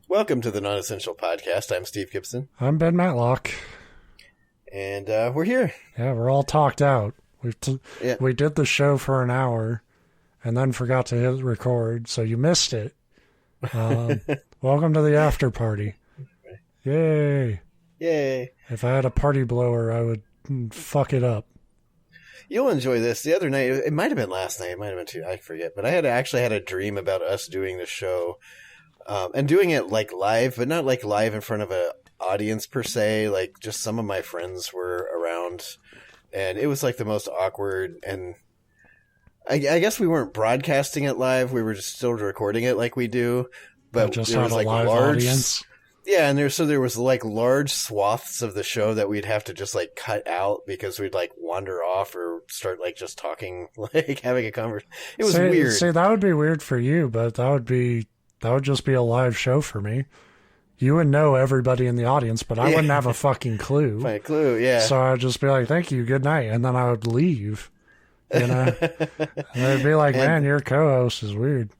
Welcome to the Non-Essential Podcast. I'm Steve Gibson. I'm Ben Matlock. And we're here. Yeah, we're all talked out. We did the show for an hour and then forgot to hit record, so you missed it. Welcome to the after party. Yay. Yay. If I had a party blower, I would fuck it up. You'll enjoy this. The other night, it might have been last night, it might have been too, I forget, but I had actually had a dream about us doing the show and doing it like live, but not like live in front of an audience per se. Like just some of my friends were around, and it was like the most awkward. And I guess we weren't broadcasting it live; we were just still recording it like we do. But just there was like live large audience. Yeah, and there was like large swaths of the show that we'd have to just like cut out because we'd like wander off or start like just talking, like having a conversation. It was weird. See, that would be weird for you, but that would just be a live show for me. You would know everybody in the audience, but I wouldn't have a fucking clue. Fucking clue, yeah. So I'd just be like, thank you, good night. And then I would leave, you know? And they'd be like, man, your co-host is weird.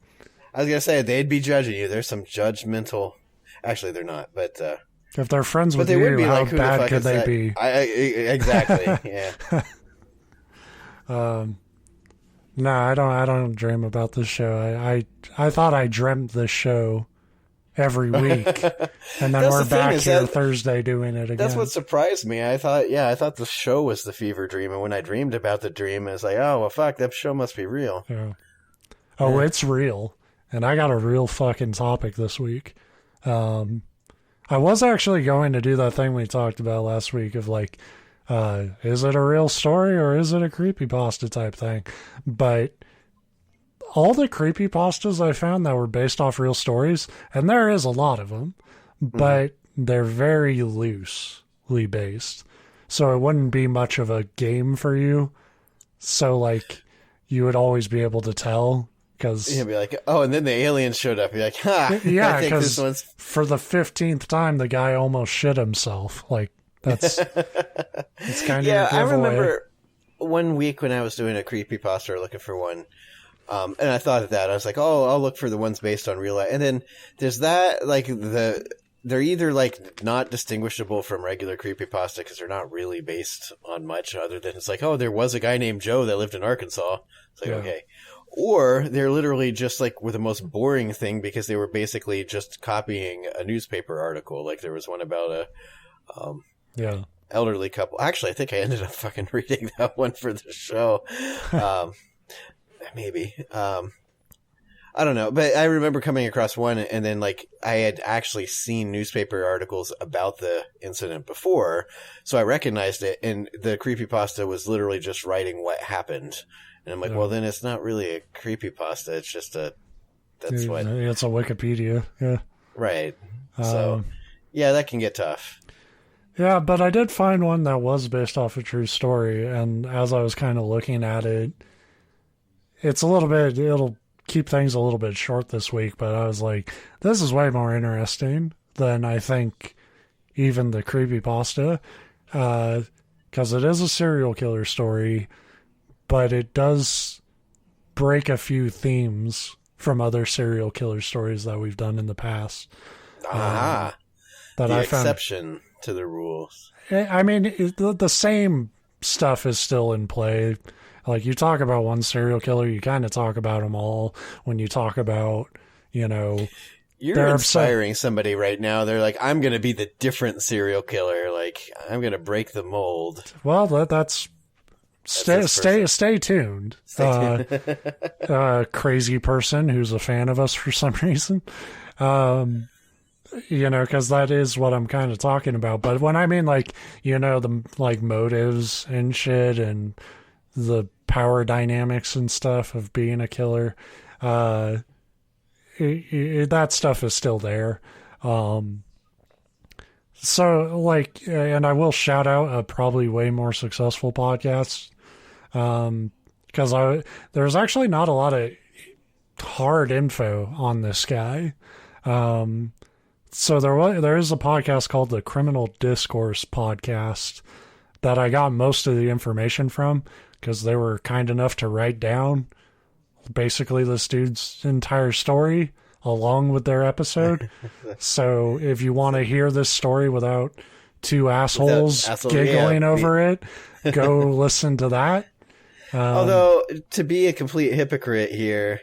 I was going to say, they'd be judging you. There's some judgmental... Actually, they're not, but... if they're friends with you, how like, bad could they be? Exactly, yeah. No, I don't dream about this show. I thought I dreamt this show every week, and then we're back here Thursday doing it again. That's what surprised me. I thought the show was the fever dream, and when I dreamed about the dream, I was like, oh, well, fuck, that show must be real. Yeah. Oh, it's real, and I got a real fucking topic this week. I was actually going to do that thing we talked about last week of like, is it a real story or is it a creepypasta type thing? But all the creepypastas I found that were based off real stories, and there is a lot of them, but they're very loosely based. So it wouldn't be much of a game for you. So like you would always be able to tell. Cause, you'd be like, oh, and then the aliens showed up. You're like, ha! Yeah, because for the 15th time, the guy almost shit himself. Like, it's kind of yeah. I remember one week when I was doing a creepypasta or looking for one, and I thought of that. I was like, oh, I'll look for the ones based on real life. And then there's that, like they're either like not distinguishable from regular creepypasta because they're not really based on much other than it's like, oh, there was a guy named Joe that lived in Arkansas. It's like, okay. Or they're literally just like with the most boring thing because they were basically just copying a newspaper article. Like there was one about a elderly couple. Actually, I think I ended up fucking reading that one for the show. Maybe. I don't know. But I remember coming across one and then like I had actually seen newspaper articles about the incident before. So I recognized it. And the creepypasta was literally just writing what happened. And I'm like, well, then it's not really a creepypasta. It's just it's a Wikipedia. Yeah. Right. So, yeah, that can get tough. Yeah, but I did find one that was based off a true story. And as I was kind of looking at it, it'll keep things a little bit short this week. But I was like, this is way more interesting than I think even the creepypasta. Because it is a serial killer story. But it does break a few themes from other serial killer stories that we've done in the past. That I found exception to the rules. I mean, the same stuff is still in play. Like you talk about one serial killer, you kind of talk about them all. When you talk about, you're inspiring somebody right now. They're like, I'm going to be the different serial killer. Like I'm going to break the mold. Well, that's. Stay tuned. Crazy person who's a fan of us for some reason. Because that is what I'm kind of talking about. But when I mean the like motives and shit and the power dynamics and stuff of being a killer, that stuff is still there. So like, and I will shout out a probably way more successful podcast. Because there's actually not a lot of hard info on this guy. So there is a podcast called the Criminal Discourse podcast that I got most of the information from because they were kind enough to write down basically this dude's entire story along with their episode. So if you want to hear this story without two assholes giggling over it, go listen to that. Although, to be a complete hypocrite here,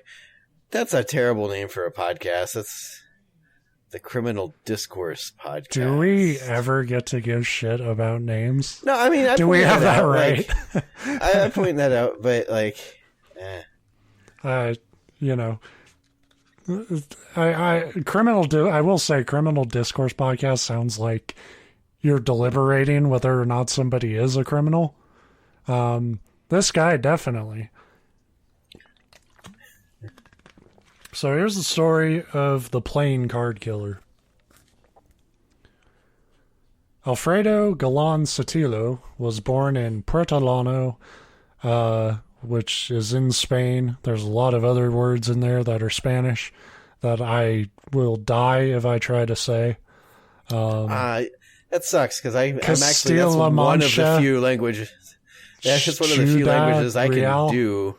that's a terrible name for a podcast. That's the Criminal Discourse Podcast. Do we ever get to give shit about names? No, I mean, do we have that right? Like, I point that out, but like, you know, I will say Criminal Discourse Podcast sounds like you're deliberating whether or not somebody is a criminal. This guy definitely. So here's the story of the playing card killer. Alfredo Galan Sotillo was born in Puertollano, which is in Spain. There's a lot of other words in there that are Spanish that I will die if I try to say. That sucks because I'm actually that's one of the few languages. That's just one of the few languages I can do.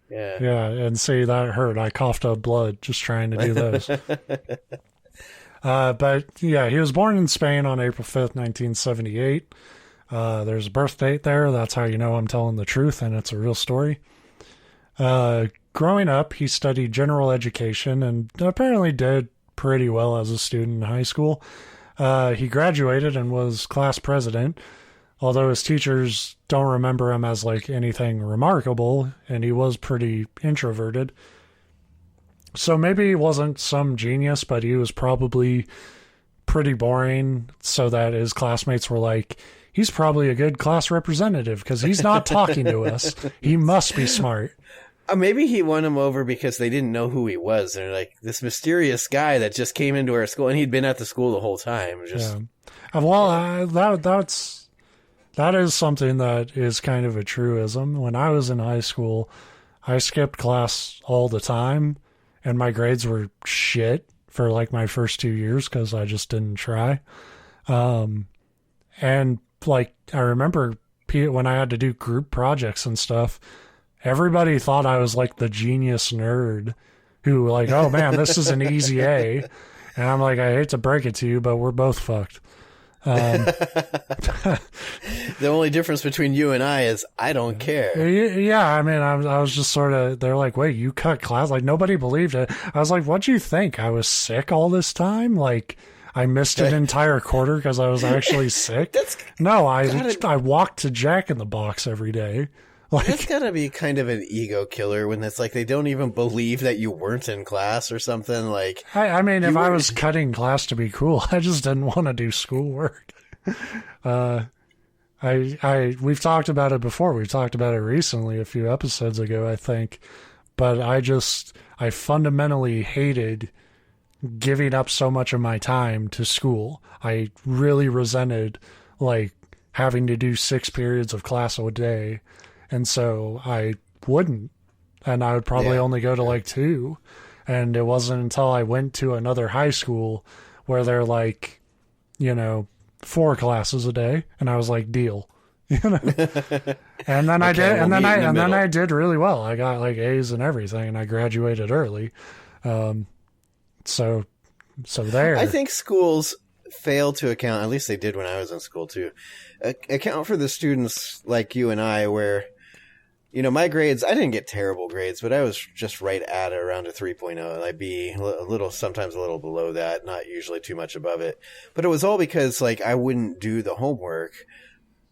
Yeah. Yeah, and see, that hurt. I coughed up blood just trying to do those. But yeah, he was born in Spain on April 5th, 1978. There's a birth date there. That's how you know I'm telling the truth, and it's a real story. Growing up, he studied general education and apparently did pretty well as a student in high school. He graduated and was class president, although his teachers don't remember him as like anything remarkable, and he was pretty introverted. So maybe he wasn't some genius, but he was probably pretty boring, so that his classmates were like, he's probably a good class representative because he's not talking to us. He must be smart. Maybe he won him over because they didn't know who he was. They're like, this mysterious guy that just came into our school, and he'd been at the school the whole time. Just, yeah. Well, that is something that is kind of a truism. When I was in high school, I skipped class all the time, and my grades were shit for like my first 2 years because I just didn't try. And like, I remember when I had to do group projects and stuff, everybody thought I was like the genius nerd who like, oh man, this is an easy A. And I'm like, I hate to break it to you, but we're both fucked. The only difference between you and I is I don't care. Yeah, I mean, I was just sort of, they're like, wait, you cut class? Like, nobody believed it. I was like, what'd you think? I was sick all this time? Like, I missed an entire quarter because I was actually sick? I walked to Jack in the Box every day. Like, that's gotta be kind of an ego killer when it's like they don't even believe that you weren't in class or something. Like, I mean, if I was cutting class to be cool, I just didn't want to do schoolwork. We've talked about it before. We've talked about it recently, a few episodes ago, I think. But I fundamentally hated giving up so much of my time to school. I really resented like having to do 6 periods of class a day. And so I wouldn't, and I would probably only go to like 2. And it wasn't until I went to another high school where they're like, 4 classes a day. And I was like, deal, and then I did really well. I got like A's and everything, and I graduated early. So there. I think schools fail to account, at least they did when I was in school too, account for the students like you and I where, my grades, I didn't get terrible grades, but I was just right at around a 3.0, and I'd be sometimes a little below that, not usually too much above it. But it was all because like I wouldn't do the homework,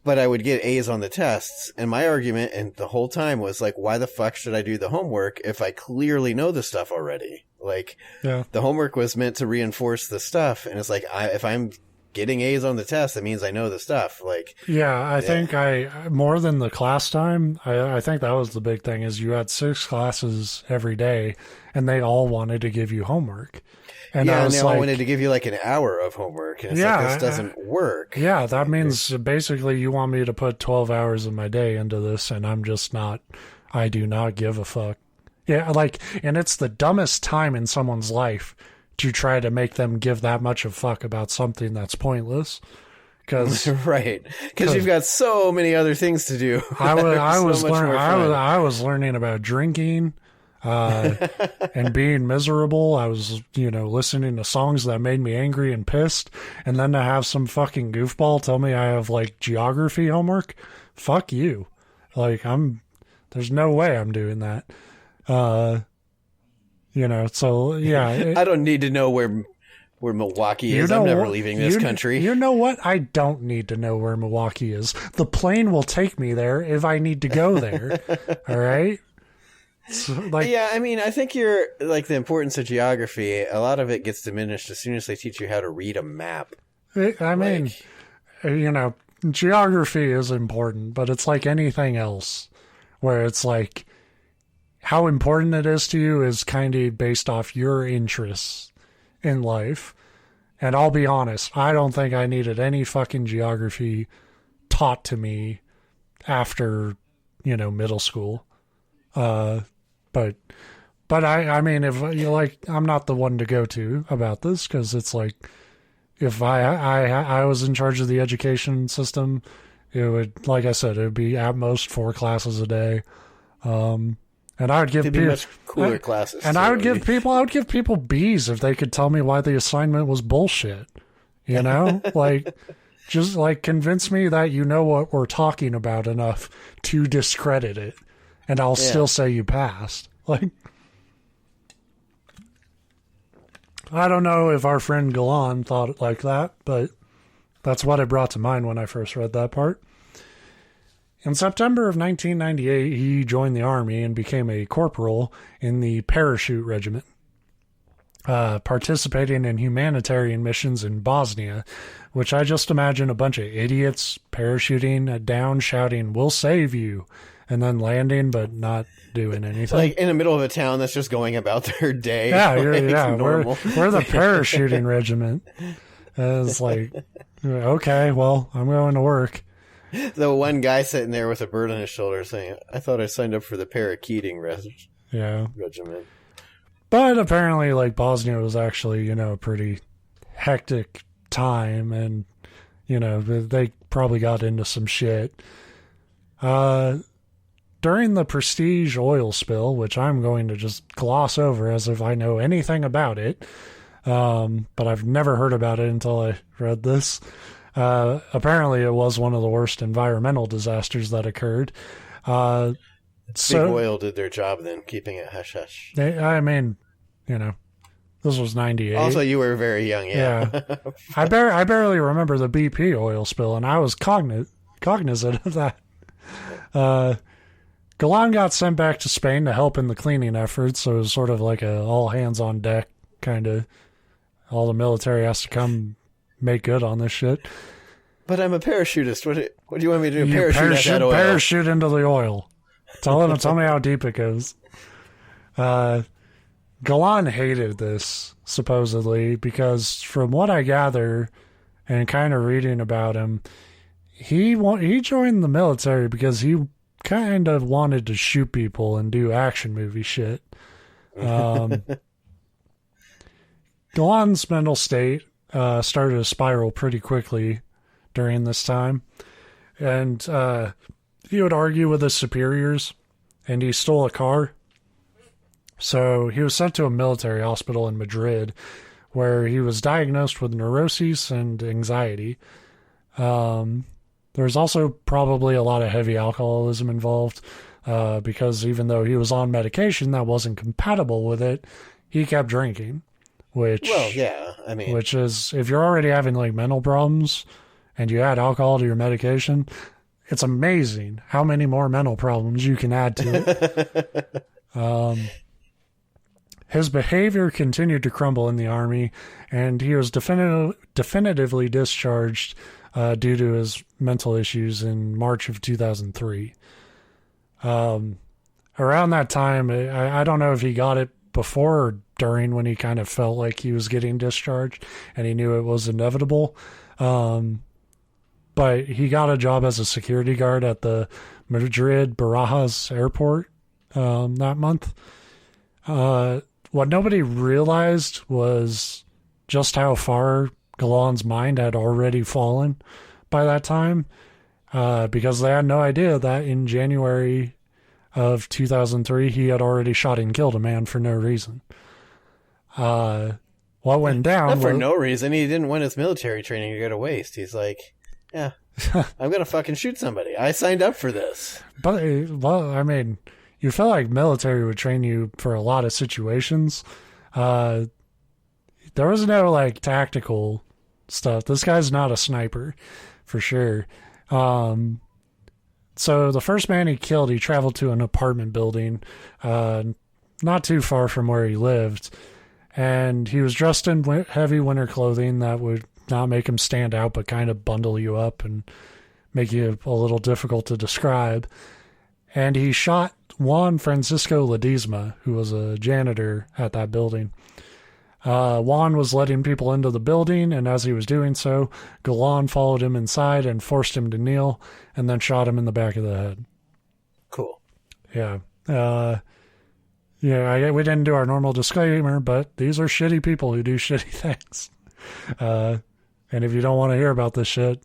but I would get A's on the tests. And my argument and the whole time was like, why the fuck should I do the homework if I clearly know the stuff already? Like, the homework was meant to reinforce the stuff. And it's like, if I'm getting A's on the test, that means I know the stuff. Like, I think more than the class time, I think that was the big thing is you had 6 classes every day and they all wanted to give you homework. And and they all wanted to give you like an hour of homework. And it's like, this doesn't work. Yeah, that means basically you want me to put 12 hours of my day into this, and I'm just not, I do not give a fuck. Yeah, like, and it's the dumbest time in someone's life to try to make them give that much of fuck about something that's pointless. Cause, right. Because you've got so many other things to do. I was learning about drinking. and being miserable. I was, listening to songs that made me angry and pissed. And then to have some fucking goofball tell me I have like geography homework. Fuck you. Like there's no way I'm doing that. So yeah. I don't need to know where Milwaukee is. I'm never leaving this country. You know what? I don't need to know where Milwaukee is. The plane will take me there if I need to go there. All right? So, yeah, I mean, I think you're like the importance of geography. A lot of it gets diminished as soon as they teach you how to read a map. I mean, geography is important, but it's like anything else where it's like how important it is to you is kind of based off your interests in life. And I'll be honest, I don't think I needed any fucking geography taught to me after, middle school. But I mean, if you like, I'm not the one to go to about this, because it's like, if I was in charge of the education system, it would, like I said, it would be at most 4 classes a day. And I would give people much cooler classes. And I would give people B's if they could tell me why the assignment was bullshit. Like, just like convince me that you know what we're talking about enough to discredit it, and I'll still say you passed. Like, I don't know if our friend Galan thought it like that, but that's what it brought to mind when I first read that part. In September of 1998, he joined the Army and became a corporal in the Parachute Regiment, participating in humanitarian missions in Bosnia, which I just imagine a bunch of idiots parachuting down, shouting, "We'll save you," and then landing but not doing anything. Like in the middle of a town that's just going about their day. Yeah, we're the parachuting regiment. And it's like, okay, well, I'm going to work. The one guy sitting there with a bird on his shoulder saying, "I thought I signed up for the parakeeting regiment." But apparently, like, Bosnia was actually, a pretty hectic time, and, they probably got into some shit. During the Prestige oil spill, which I'm going to just gloss over as if I know anything about it, but I've never heard about it until I read this. Apparently it was one of the worst environmental disasters that occurred. Big Oil did their job then, keeping it hush-hush. I mean, this was 98. Also, you were very young, yeah. I barely remember the BP oil spill, and I was cognizant of that. Galan got sent back to Spain to help in the cleaning efforts, so it was sort of like a all-hands-on-deck kind of, all the military has to come make good on this shit. But I'm a parachutist. What do you want me to do? Parachute into the oil. Tell me how deep it goes. Galan hated this, supposedly, because from what I gather and kind of reading about him, he joined the military because he kind of wanted to shoot people and do action movie shit. Galan's mental state started to spiral pretty quickly during this time. And he would argue with his superiors, and he stole a car. So he was sent to a military hospital in Madrid, where he was diagnosed with neuroses and anxiety. There was also probably a lot of heavy alcoholism involved, because even though he was on medication that wasn't compatible with it, he kept drinking. Which is, if you're already having like mental problems and you add alcohol to your medication, it's amazing how many more mental problems you can add to it. His behavior continued to crumble in the Army, and he was definitively discharged due to his mental issues in March of 2003. Around that time, I don't know if he got it before or during, when he kind of felt like he was getting discharged and he knew it was inevitable. But he got a job as a security guard at the Madrid Barajas airport that month. What nobody realized was just how far Galan's mind had already fallen by that time, because they had no idea that in January of 2003, he had already shot and killed a man for no reason. What went down... Not for no reason. He didn't want his military training to go to waste. He's like, yeah, I'm going to fucking shoot somebody. I signed up for this. But, well, I mean, you feel like military would train you for a lot of situations. There was no, like, tactical stuff. This guy's not a sniper, for sure. So the first man he killed, he traveled to an apartment building, not too far from where he lived. And he was dressed in heavy winter clothing that would not make him stand out, but kind of bundle you up and make you a little difficult to describe. And he shot Juan Francisco Ledesma, who was a janitor at that building. Juan was letting people into the building, and as he was doing so, Galan followed him inside and forced him to kneel, and then shot him in the back of the head. Cool. Yeah. Yeah, we didn't do our normal disclaimer, but these are shitty people who do shitty things. And if you don't want to hear about this shit,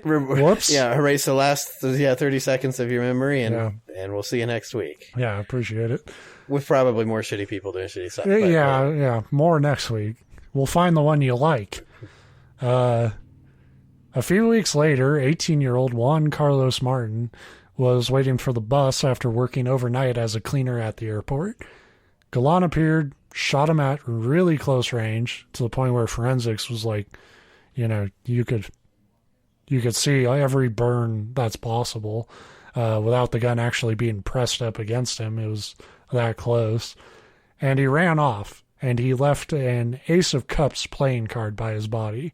whoops. Yeah, erase the last 30 seconds of your memory, and we'll see you next week. Yeah, I appreciate it. With probably more shitty people doing shitty stuff. Yeah, more next week. We'll find the one you like. A few weeks later, 18-year-old Juan Carlos Martin was waiting for the bus after working overnight as a cleaner at the airport. Galan appeared, shot him at really close range, to the point where forensics was like, you could see every burn that's possible without the gun actually being pressed up against him. It was that close. And he ran off, and he left an Ace of Cups playing card by his body.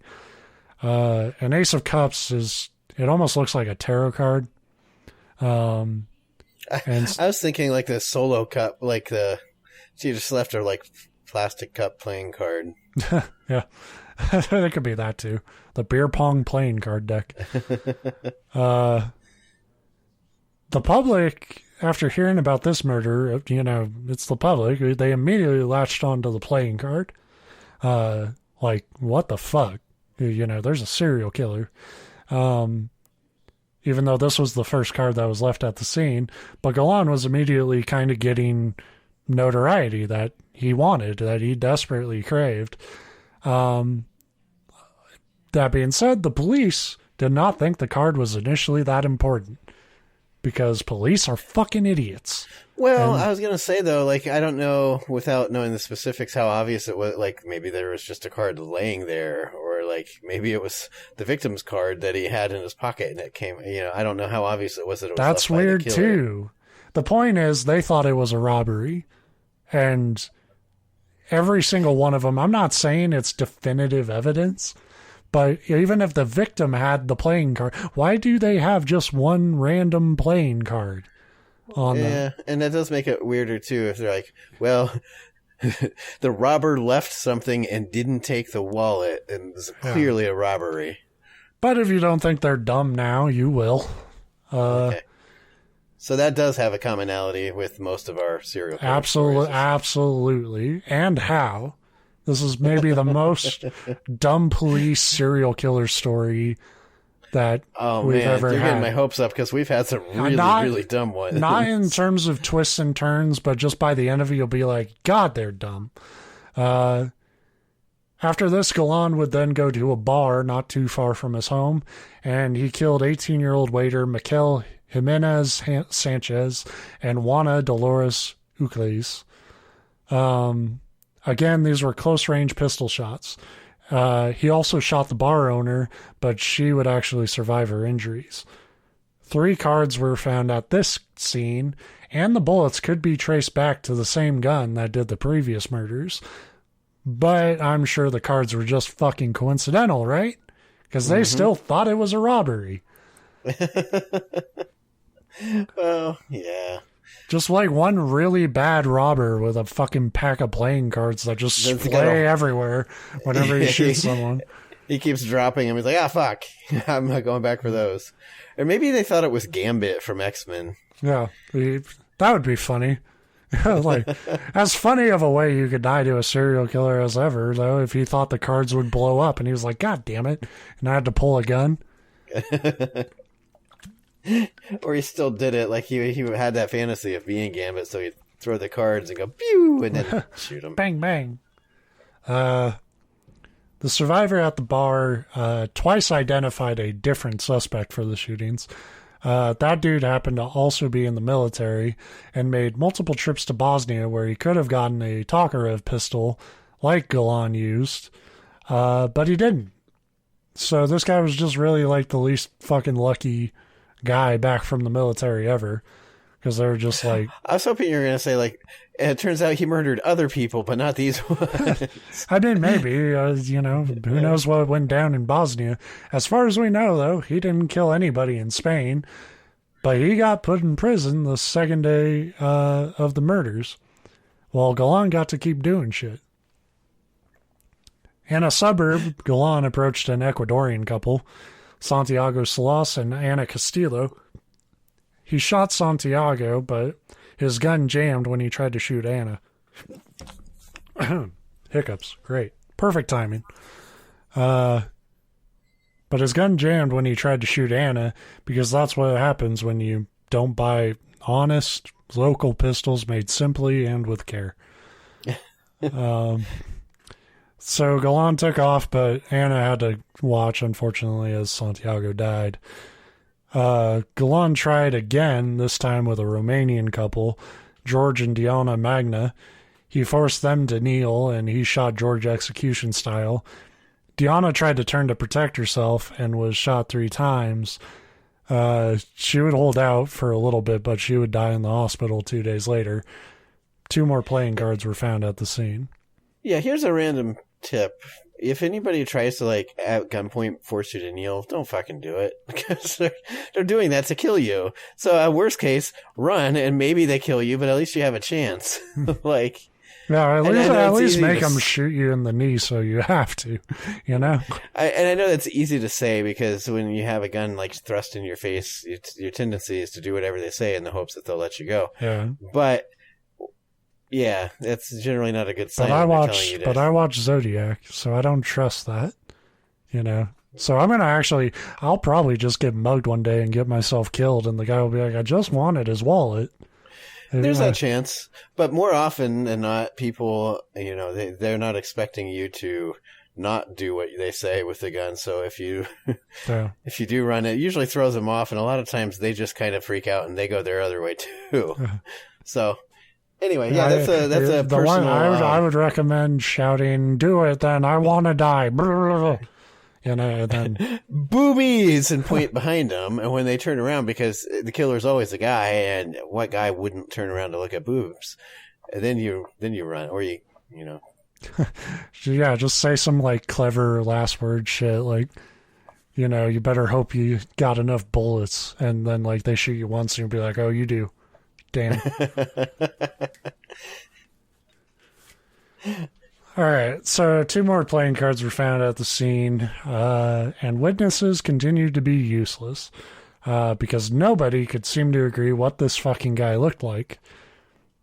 An Ace of Cups it almost looks like a tarot card. And I was thinking like the solo cup, like she just left her like plastic cup playing card. Yeah, it could be that too. The beer pong playing card deck. The public, after hearing about this murder, it's the public. They immediately latched onto the playing card. Like, what the fuck? There's a serial killer. Even though this was the first card that was left at the scene. But Galan was immediately kind of getting notoriety that he wanted, that he desperately craved. That being said, the police did not think the card was initially that important. Because police are fucking idiots. Well, I was going to say, though, like, I don't know, without knowing the specifics, how obvious it was. Like, maybe there was just a card laying there, or, like, maybe it was the victim's card that he had in his pocket, and it came, I don't know how obvious it was that it was That's left weird, by the killer. too. The point is, they thought it was a robbery, and every single one of them, I'm not saying it's definitive evidence, but even if the victim had the playing card, why do they have just one random playing card on them? Yeah, and that does make it weirder, too, if they're like, well, the robber left something and didn't take the wallet, and it's clearly a robbery. But if you don't think they're dumb now, you will. Okay. So that does have a commonality with most of our serial killer stories. Absolutely. And how? This is maybe the most dumb police serial killer story that we've ever had. You're getting my hopes up because we've had some really dumb ones. Not in terms of twists and turns, but just by the end of it, you'll be like, God, they're dumb. After this, Galan would then go to a bar not too far from his home, and he killed 18-year-old waiter Mikel Jimenez Sanchez and Juana Dolores Ucles. Again, these were close-range pistol shots. He also shot the bar owner, but she would actually survive her injuries. 3 cards were found at this scene, and the bullets could be traced back to the same gun that did the previous murders. But I'm sure the cards were just fucking coincidental, right? Because they still thought it was a robbery. Well, yeah. Just like one really bad robber with a fucking pack of playing cards that just splay everywhere whenever he shoots someone. He keeps dropping them. He's like, fuck. I'm not going back for those. Or maybe they thought it was Gambit from X-Men. Yeah, that would be funny. Like, as funny of a way you could die to a serial killer as ever, though, if he thought the cards would blow up and he was like, God damn it, and I had to pull a gun. Or he still did it, like he had that fantasy of being Gambit, so he'd throw the cards and go pew, and then shoot him. Bang, bang. The survivor at the bar twice identified a different suspect for the shootings. That dude happened to also be in the military and made multiple trips to Bosnia where he could have gotten a Tokarev pistol like Galan used, but he didn't. So this guy was just really like the least fucking lucky guy back from the military ever, because they were just like... I was hoping you were going to say, like, it turns out he murdered other people, but not these ones. I mean, maybe, you know, who knows what went down in Bosnia. As far as we know, though, he didn't kill anybody in Spain, but he got put in prison the second day of the murders, while Galan got to keep doing shit. In a suburb, Galan approached an Ecuadorian couple, Santiago Salas and Ana Castillo. He shot Santiago, but his gun jammed when he tried to shoot Ana. Hiccups. Great. Perfect timing. But his gun jammed when he tried to shoot Ana, because that's what happens when you don't buy honest, local pistols made simply and with care. So Galan took off, but Ana had to watch, unfortunately, as Santiago died. Galan tried again, this time with a Romanian couple, George and Diana Magna. He forced them to kneel, and he shot George execution style. Diana tried to turn to protect herself and was shot 3 times. She would hold out for a little bit, but she would die in the hospital 2 days later. 2 more playing cards were found at the scene. Yeah, here's a random tip. If anybody tries to, like, at gunpoint force you to kneel, don't fucking do it, because they're doing that to kill you. So at worst case, run, and maybe they kill you, but at least you have a chance. Like, yeah, at least make them shoot you in the knee, so you have to, you know. And I know that's easy to say, because when you have a gun like thrust in your face, your tendency is to do whatever they say in the hopes that they'll let you go. Yeah, but. Yeah, that's generally not a good sign. But I watch Zodiac, so I don't trust that, you know. So I'll probably just get mugged one day and get myself killed, and the guy will be like, I just wanted his wallet. There's that chance, but more often than not, people, you know, they're not expecting you to not do what they say with the gun. So if you if you do run it usually throws them off, and a lot of times they just kind of freak out and they go their other way too. So. Anyway, yeah, that's a the personal... one I would recommend shouting, "Do it, then I want to die." You know, then boobies, and point behind them. And when they turn around, because the killer's always a guy, and what guy wouldn't turn around to look at boobs? And then you run, or you know. Yeah, just say some like clever last word shit, like, you know, you better hope you got enough bullets, and then like they shoot you once, and you'll be like, "Oh, you do." Damn. All right, so 2 more playing cards were found at the scene, and witnesses continued to be useless, because nobody could seem to agree what this fucking guy looked like.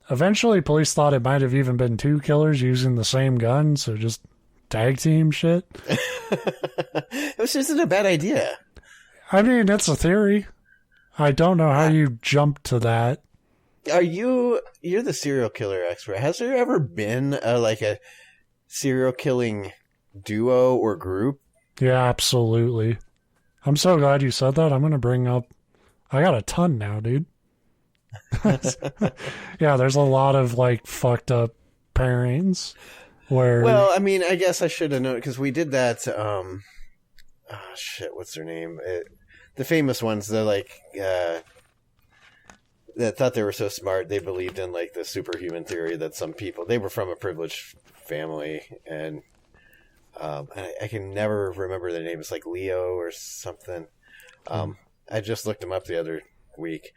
Eventually, police thought it might have even been 2 killers using the same gun, so just tag team shit. Which isn't a bad idea. I mean, it's a theory. I don't know how you jumped to that. You're the serial killer expert. Has there ever been a serial killing duo or group? Yeah, absolutely. I'm so glad you said that. I'm going to bring up... I got a ton now, dude. Yeah, there's a lot of, like, fucked up pairings where... Well, I mean, I guess I should have known, because we did that, what's their name? The famous ones, they're like... that thought they were so smart, they believed in like the superhuman theory that some people, they were from a privileged family, and I can never remember their name. It's like Leo or something. I just looked them up the other week.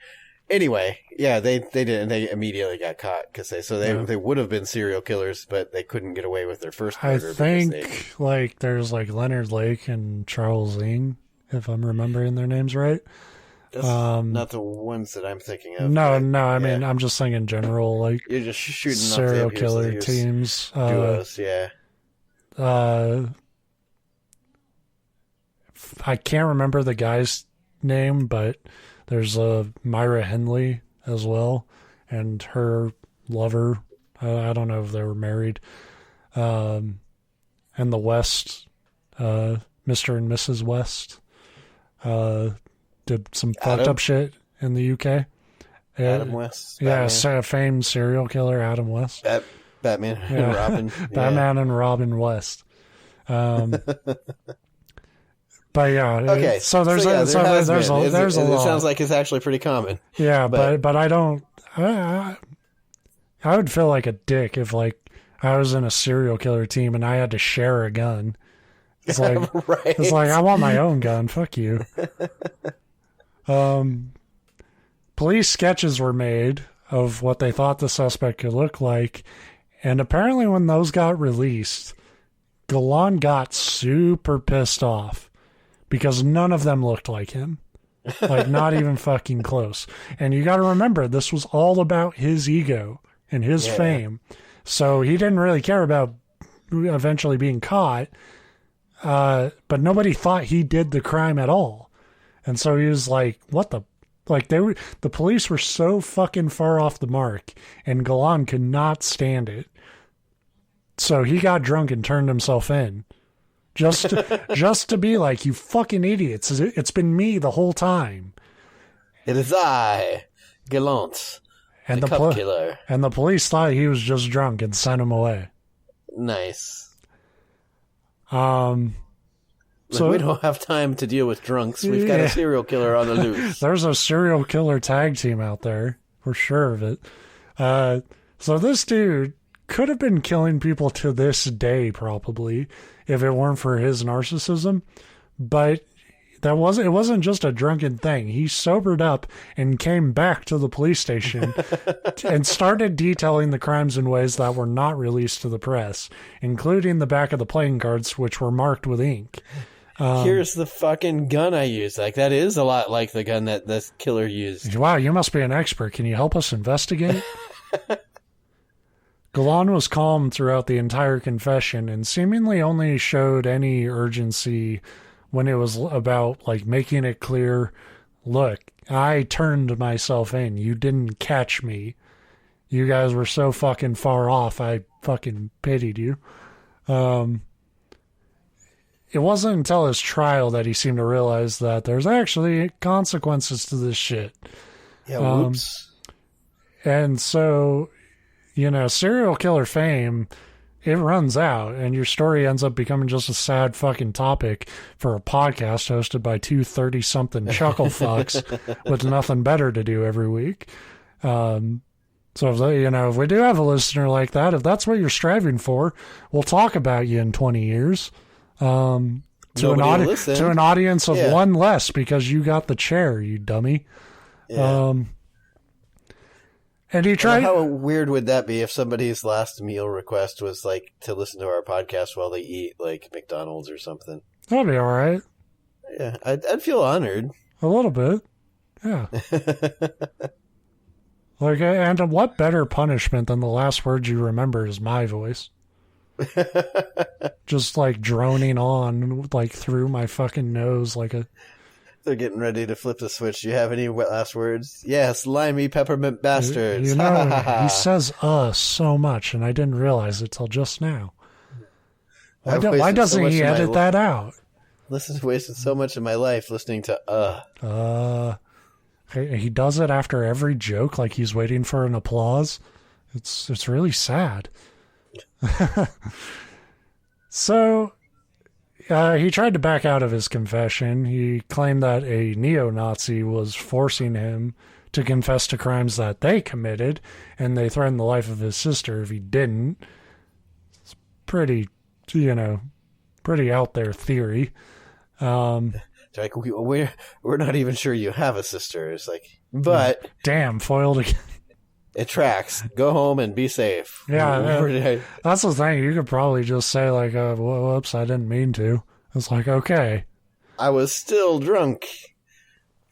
Anyway, yeah, they did, and they immediately got caught because they would have been serial killers, but they couldn't get away with their first murder. I think like there's like Leonard Lake and Charles Ling, if I'm remembering their names right. That's not the ones that I'm thinking of. No, I mean, I'm just saying in general, like, you're just shooting serial killer teams. Duos, yeah. I can't remember the guy's name, but There's Myra Henley as well, and her lover. I don't know if they were married. And the West, Mr. and Mrs. West, did some fucked up shit in the UK. Adam West. Yeah, famed serial killer Adam West. Batman and Robin. Batman and Robin West. But yeah, okay. So there's a lot. It sounds like it's actually pretty common. Yeah, but I don't. I would feel like a dick if like I was in a serial killer team and I had to share a gun. It's like right. It's like I want my own gun. Fuck you. Police sketches were made of what they thought the suspect could look like, and apparently when those got released, Galan got super pissed off. Because none of them looked like him. Like, not even fucking close. And you got to remember, this was all about his ego and his fame. So he didn't really care about eventually being caught. But nobody thought he did the crime at all. And so he was like, what the... Like, the police were so fucking far off the mark. And Galan could not stand it. So he got drunk and turned himself in. Just to be like, you fucking idiots. It's been me the whole time. It is I, Galant, and the cup killer. And the police thought he was just drunk and sent him away. Nice. So we don't have time to deal with drunks. We've got a serial killer on the loose. There's a serial killer tag team out there. We're sure of it. So this dude could have been killing people to this day, probably, if it weren't for his narcissism. But it wasn't just a drunken thing. He sobered up and came back to the police station and started detailing the crimes in ways that were not released to the press, including the back of the playing cards, which were marked with ink. Here's the fucking gun I used. Like, that is a lot like the gun that this killer used. Wow, you must be an expert. Can you help us investigate? Galan was calm throughout the entire confession and seemingly only showed any urgency when it was about, like, making it clear, look, I turned myself in. You didn't catch me. You guys were so fucking far off, I fucking pitied you. It wasn't until his trial that he seemed to realize that there's actually consequences to this shit. Yeah, whoops. And so... You know, serial killer fame, it runs out, and your story ends up becoming just a sad fucking topic for a podcast hosted by two 30-something chuckle fucks with nothing better to do every week. So, if we do have a listener like that, if that's what you're striving for, we'll talk about you in 20 years. To an audience of one less because you got the chair, you dummy. Yeah. And he tried. How weird would that be if somebody's last meal request was like to listen to our podcast while they eat like McDonald's or something? That'd be all right. Yeah, I'd feel honored. A little bit. Yeah. Like, and what better punishment than the last words you remember is my voice? Just like droning on, like through my fucking nose, like a. They're getting ready to flip the switch. Do you have any last words? Yes, limey peppermint bastards. You know, he says so much, and I didn't realize it till just now. Why doesn't he edit that out? Wasted so much of my life listening to He does it after every joke, like he's waiting for an applause. It's really sad. So... he tried to back out of his confession. He claimed that a neo-Nazi was forcing him to confess to crimes that they committed, and they threatened the life of his sister if he didn't. It's pretty out there theory. Like, we're not even sure you have a sister. It's like, but... Damn, foiled again. It tracks. Go home and be safe. Yeah, that's the thing. You could probably just say, like, whoops, I didn't mean to. It's like, okay. I was still drunk.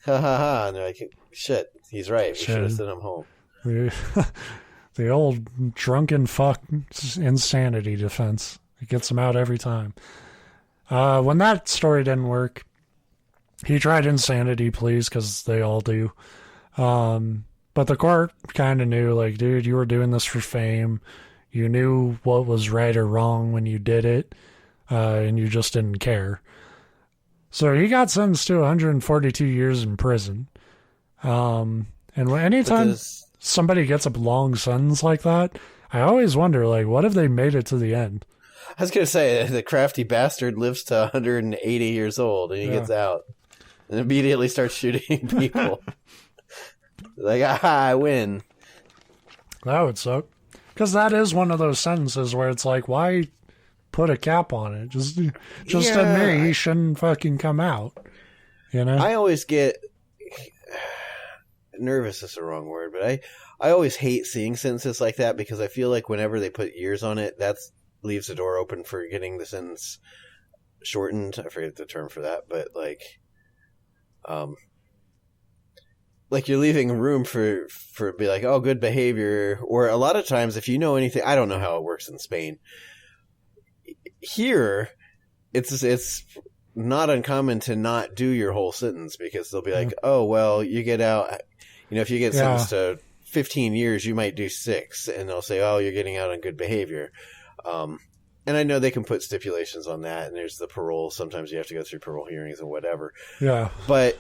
Ha ha ha. And they're like, shit, he's right. We should have sent him home. The old drunken fuck insanity defense. It gets him out every time. When that story didn't work, He tried insanity pleas because they all do. But the court kind of knew, like, dude, you were doing this for fame. You knew what was right or wrong when you did it, and you just didn't care. So he got sentenced to 142 years in prison. And anytime somebody gets a long sentence like that, I always wonder, like, what if they made it to the end? I was going to say, the crafty bastard lives to 180 years old, and he gets out and immediately starts shooting people. Like, I win. That would suck. Because that is one of those sentences where it's like, why put a cap on it? Just admit he shouldn't fucking come out. You know? I always get nervous is the wrong word, but I always hate seeing sentences like that because I feel like whenever they put years on it, that leaves the door open for getting the sentence shortened. I forget the term for that, but like you're leaving room for be like, oh, good behavior. Or a lot of times, if you know anything, I don't know how it works in Spain. Here, it's not uncommon to not do your whole sentence because they'll be like, oh, well, you get out. You know, if you get sentenced to 15 years, you might do 6, and they'll say, oh, you're getting out on good behavior. And I know they can put stipulations on that, and there's the parole. Sometimes you have to go through parole hearings and whatever. Yeah, but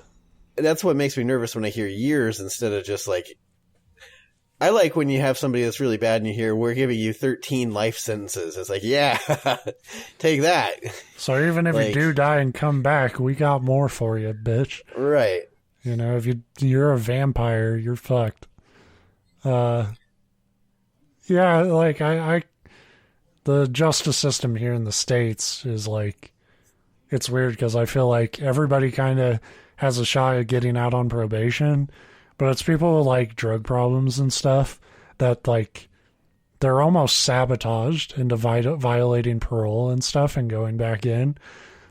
that's what makes me nervous when I hear years instead of just like, I like when you have somebody that's really bad and you hear, we're giving you 13 life sentences. It's like, yeah, take that. So even if you do die and come back, we got more for you, bitch. Right. You know, if you're a vampire, you're fucked. Yeah, like the justice system here in the States is like, it's weird because I feel like everybody kind of has a shot at getting out on probation, but it's people with like drug problems and stuff that like they're almost sabotaged into violating parole and stuff and going back in.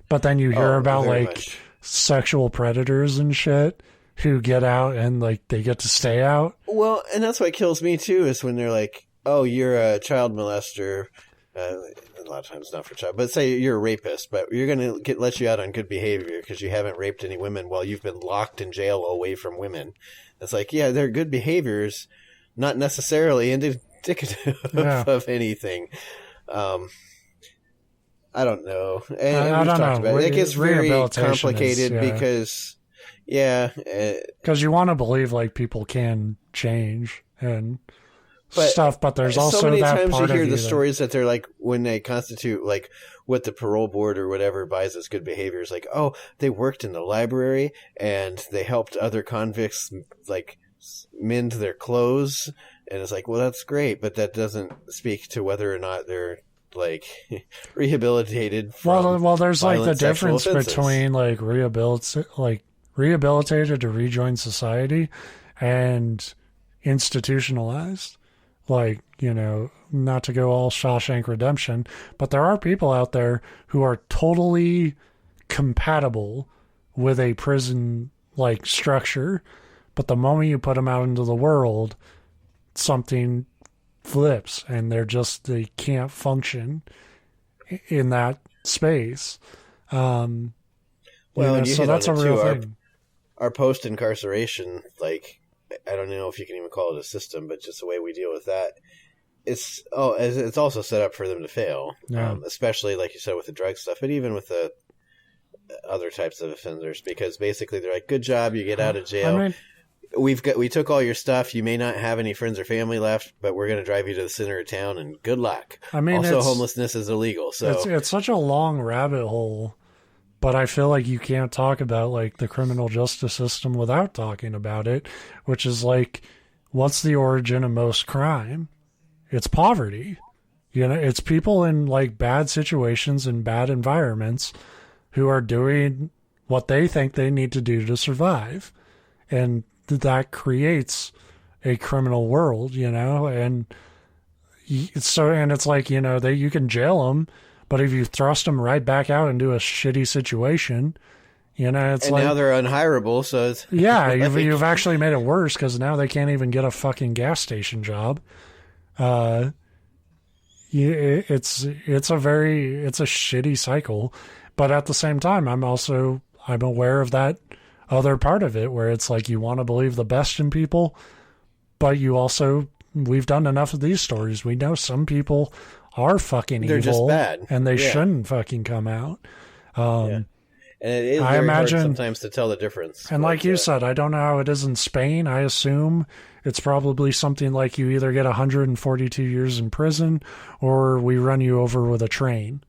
But then you hear about like sexual predators and shit who get out and like they get to stay out. Well, and that's what kills me too is when they're like, oh, you're a child molester. A lot of times not for child, but say you're a rapist, but you're going to let you out on good behavior because you haven't raped any women while you've been locked in jail away from women. It's like, yeah, they're good behaviors, not necessarily indicative of anything. I don't know. And we've talked about it. It gets very complicated because, because you want to believe like people can change and stuff, but there's also so many that times part you hear of the stories that they're like when they constitute like what the parole board or whatever buys as good behaviors, like, oh, they worked in the library and they helped other convicts like mend their clothes, and it's like, well, that's great, but that doesn't speak to whether or not they're like rehabilitated from well there's like the difference between like rehabilitated to rejoin society and institutionalized. Like, you know, not to go all Shawshank Redemption, but there are people out there who are totally compatible with a prison like structure, but the moment you put them out into the world, something flips and they can't function in that space. So that's a real thing. Our post-incarceration, like, I don't know if you can even call it a system, but just the way we deal with that, it's also set up for them to fail, especially like you said with the drug stuff, but even with the other types of offenders, because basically they're like, good job, you get out of jail. I mean, we took all your stuff. You may not have any friends or family left, but we're going to drive you to the center of town, and good luck. I mean, also homelessness is illegal, so it's such a long rabbit hole. But I feel like you can't talk about like the criminal justice system without talking about it, which is like, what's the origin of most crime? It's poverty. You know, it's people in like bad situations and bad environments who are doing what they think they need to do to survive. And that creates a criminal world, you know, and it's like, you know, you can jail them, but if you thrust them right back out into a shitty situation, you know, it's like... And now they're unhireable, so it's... Yeah, you've actually made it worse because now they can't even get a fucking gas station job. It's a shitty cycle, but at the same time, I'm also I'm aware of that other part of it where it's like you want to believe the best in people, but you also, we've done enough of these stories. We know some people are fucking They're evil just bad. and they shouldn't fucking come out. And it is very hard sometimes to tell the difference. And like you said, I don't know how it is in Spain. I assume it's probably something like you either get 142 years in prison or we run you over with a train.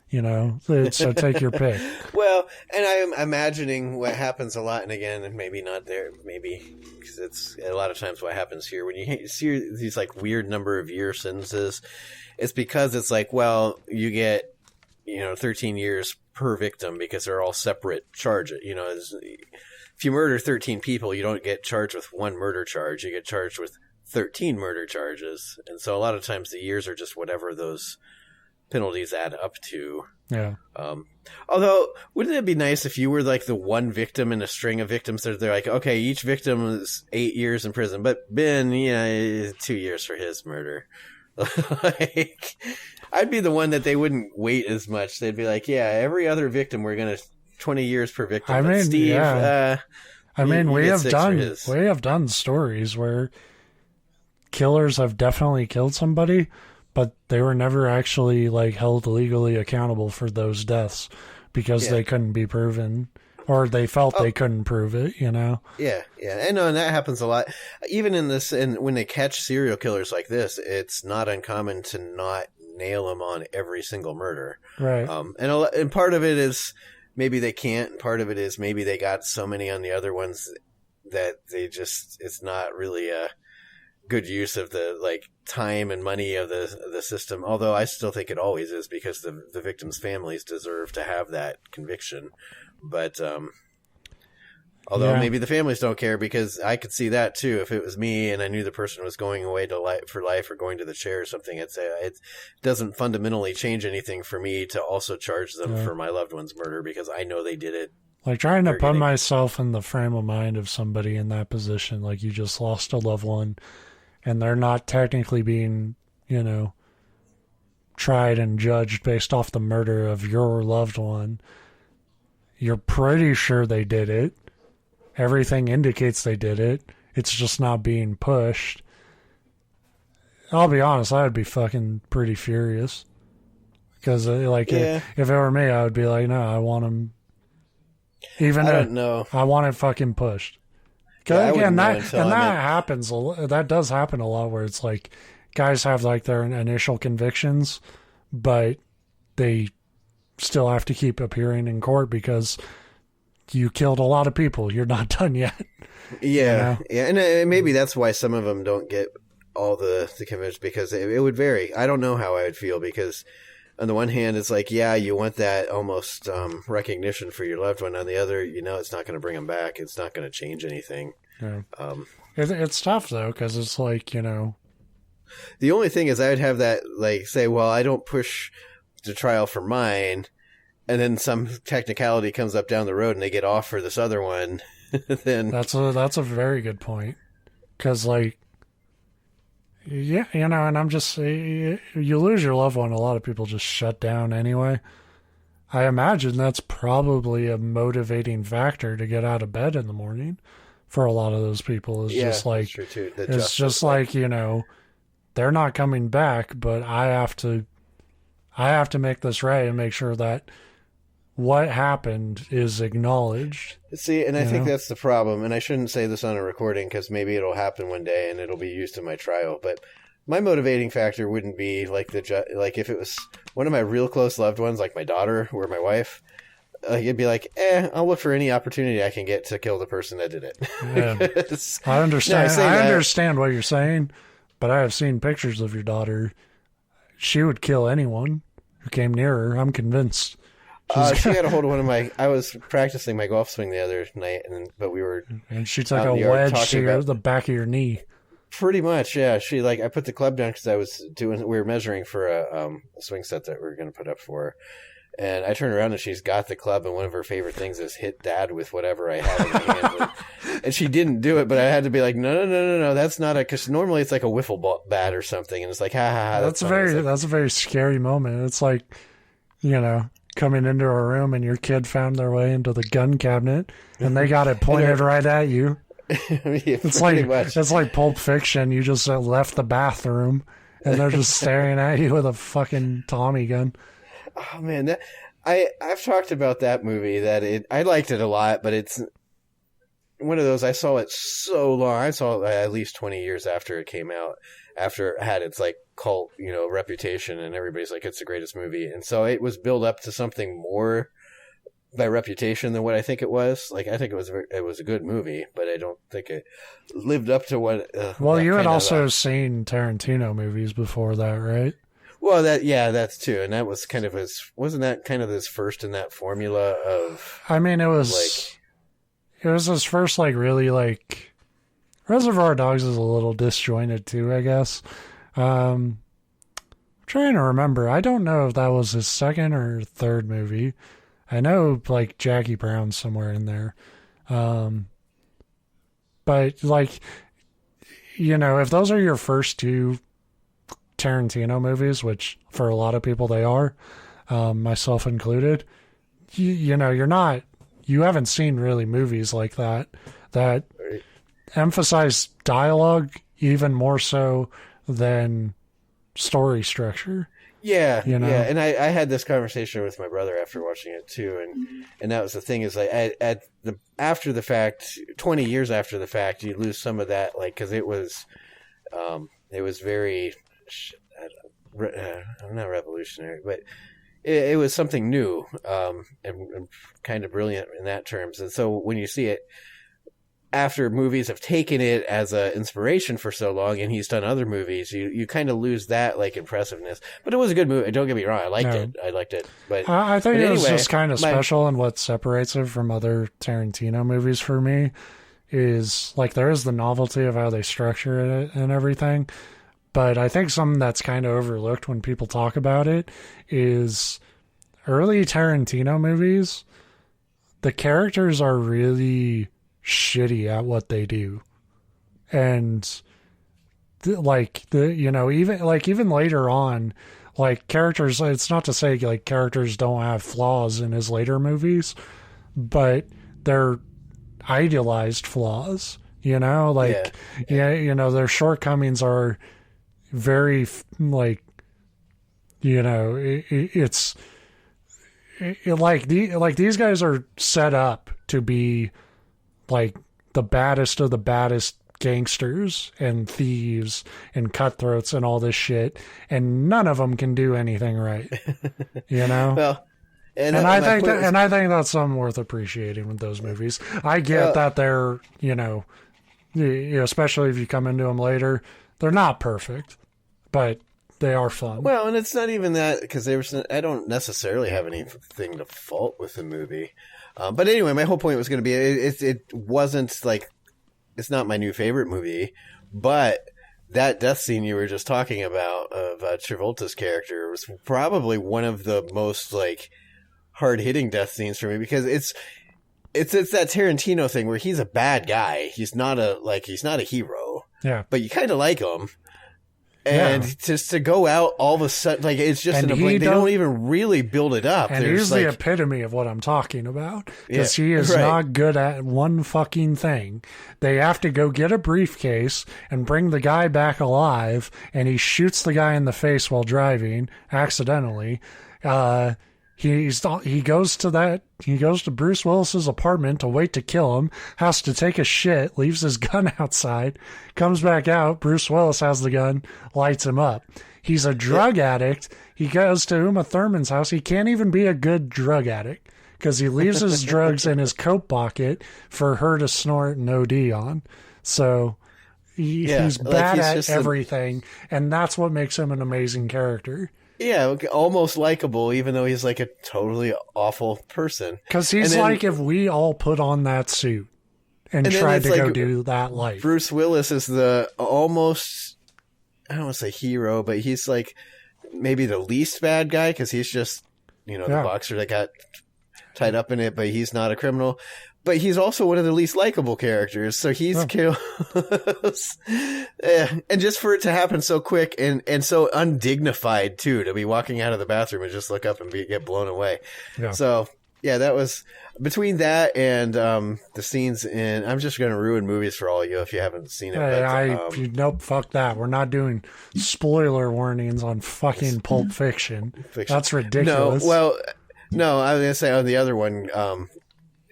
You know, so take your pick. Well, and I'm imagining what happens a lot, and again, and maybe not there, maybe because it's a lot of times what happens here when you see these like weird number of year sentences. It's because it's like, well, you get 13 years per victim because they're all separate charges. You know, if you murder 13 people, you don't get charged with one murder charge. You get charged with 13 murder charges, and so a lot of times the years are just whatever those penalties add up to. Yeah. Although, wouldn't it be nice if you were like the one victim in a string of victims that they're like, okay, each victim is 8 years in prison, but Ben, 2 years for his murder. Like, I'd be the one that they wouldn't wait as much. They'd be like, yeah, every other victim, we're going to 20 years per victim. I mean, Steve, yeah. We have done stories where killers have definitely killed somebody, but they were never actually like held legally accountable for those deaths because they couldn't be proven, or they felt they couldn't prove it, Yeah. And that happens a lot. Even in this, and when they catch serial killers like this, it's not uncommon to not nail them on every single murder. Right. And part of it is maybe they can't, and part of it is maybe they got so many on the other ones that it's not really a good use of the like time and money of the system, although I still think it always is because the victims' families deserve to have that conviction. But although maybe the families don't care, because I could see that too. If it was me and I knew the person was going away for life or going to the chair or something, I'd say it doesn't fundamentally change anything for me to also charge them for my loved one's murder because I know they did it. Like trying to put myself in the frame of mind of somebody in that position, like you just lost a loved one and they're not technically being, tried and judged based off the murder of your loved one. You're pretty sure they did it. Everything indicates they did it. It's just not being pushed. I'll be honest, I would be fucking pretty furious. Because, if it were me, I would be like, no, I want him. I don't know. I want it fucking pushed. Again, that happens. That does happen a lot where it's like guys have like their initial convictions, but they still have to keep appearing in court because you killed a lot of people. You're not done yet. Yeah. Yeah. And maybe that's why some of them don't get all the convictions, because it would vary. I don't know how I would feel, because on the one hand, it's like, yeah, you want that almost recognition for your loved one. On the other, it's not going to bring them back. It's not going to change anything. Yeah. It's tough, though, because it's like, The only thing is I would have that, like, say, well, I don't push the trial for mine, and then some technicality comes up down the road and they get off for this other one. Then that's a very good point. Because, like, yeah, and I'm just, you lose your loved one, a lot of people just shut down anyway. I imagine that's probably a motivating factor to get out of bed in the morning for a lot of those people. Just like, true too. It's just like, they're not coming back, but I have to make this right and make sure that what happened is acknowledged. See, and I think that's the problem, and I shouldn't say this on a recording because maybe it'll happen one day and it'll be used in my trial, but my motivating factor wouldn't be like like if it was one of my real close loved ones, like my daughter or my wife, it'd be like, I'll look for any opportunity I can get to kill the person that did it. Yeah. I understand. I understand what you're saying, but I have seen pictures of your daughter. She would kill anyone who came near her. I'm convinced. She got a hold of one of my. I was practicing my golf swing the other night, but we were. And she took a wedge to the back of your knee. Pretty much, yeah. She I put the club down because we were measuring for a swing set that we were going to put up for her. And I turned around and she's got the club, and one of her favorite things is hit Dad with whatever I had in my hand. And she didn't do it, but I had to be like, no, that's not because normally it's like a wiffle ball bat or something, and it's like, ha ha ha. That's a very scary moment. It's like, coming into a room and your kid found their way into the gun cabinet and they got it pointed right at you. It's like Pulp Fiction. You just left the bathroom and they're just staring at you with a fucking Tommy gun. Oh man, I've talked about that movie. I liked it a lot, but it's one of those. I saw it so long. I saw it at least 20 years after it came out, after it had its like cult, reputation, and everybody's like, it's the greatest movie. And so it was built up to something more by reputation than what I think it was. Like, I think it was a good movie, but I don't think it lived up to what. Well, you had also seen Tarantino movies before that, right? Well, that's too, and that was kind of wasn't that kind of his first in that formula of? I mean, it was his first, like, really, like, Reservoir Dogs is a little disjointed too, I guess. I'm trying to remember. I don't know if that was his second or third movie. I know, like, Jackie Brown's somewhere in there. But, like, if those are your first two Tarantino movies, which for a lot of people they are, myself included, you haven't seen really movies like that emphasize dialogue even more so than story structure. Yeah, yeah, and I had this conversation with my brother after watching it too, and that was the thing, is like after the fact, 20 years after the fact, you lose some of that, like, because it was very, not revolutionary, but it was something new, and kind of brilliant in that terms. And so when you see it after movies have taken it as an inspiration for so long, and he's done other movies, you kind of lose that, like, impressiveness. But it was a good movie. Don't get me wrong. I liked it. But I think it was just kind of special, and what separates it from other Tarantino movies for me is, like, there is the novelty of how they structure it and everything. But I think something that's kind of overlooked when people talk about it is early Tarantino movies, the characters are really shitty at what they do. And even later on, like, characters, it's not to say like characters don't have flaws in his later movies, but they're idealized flaws, their shortcomings are very, like, these guys are set up to be like the baddest of the baddest gangsters and thieves and cutthroats and all this shit, and none of them can do anything right. Well, and I think that's something worth appreciating with those movies. I get that they're, especially if you come into them later, they're not perfect, but they are fun. Well, and it's not even that, because I don't necessarily have anything to fault with the movie. But anyway, my whole point was going to be, it wasn't like, it's not my new favorite movie, but that death scene you were just talking about of Travolta's character was probably one of the most, like, hard-hitting death scenes for me, because it's that Tarantino thing where he's a bad guy. He's not a hero. Yeah. But you kind of like him. And just to go out all of a sudden, like, it's just they don't even really build it up. And he's the epitome of what I'm talking about, because he is not good at one fucking thing. They have to go get a briefcase and bring the guy back alive, and he shoots the guy in the face while driving accidentally. He goes to Bruce Willis's apartment to wait to kill him, has to take a shit, leaves his gun outside, comes back out, Bruce Willis has the gun, lights him up. He's a drug addict. He goes to Uma Thurman's house. He can't even be a good drug addict because he leaves his drugs in his coat pocket for her to snort and OD on. So he's bad at everything, and that's what makes him an amazing character. Yeah, almost likable, even though he's like a totally awful person. Because he's like if we all put on that suit and tried to go do that life. Bruce Willis is the almost, I don't want to say hero, but he's like maybe the least bad guy, because he's just, the boxer that got tied up in it, but he's not a criminal. but he's also one of the least likable characters. So he's kills. And just for it to happen so quick and so undignified too, to be walking out of the bathroom and just look up and get blown away. Yeah. So yeah, that was between that and the scenes in. I'm just going to ruin movies for all of you if you haven't seen it. But, nope, fuck that. We're not doing spoiler warnings on fucking Pulp Fiction. That's ridiculous. No, well, no, I was going to say on the other one,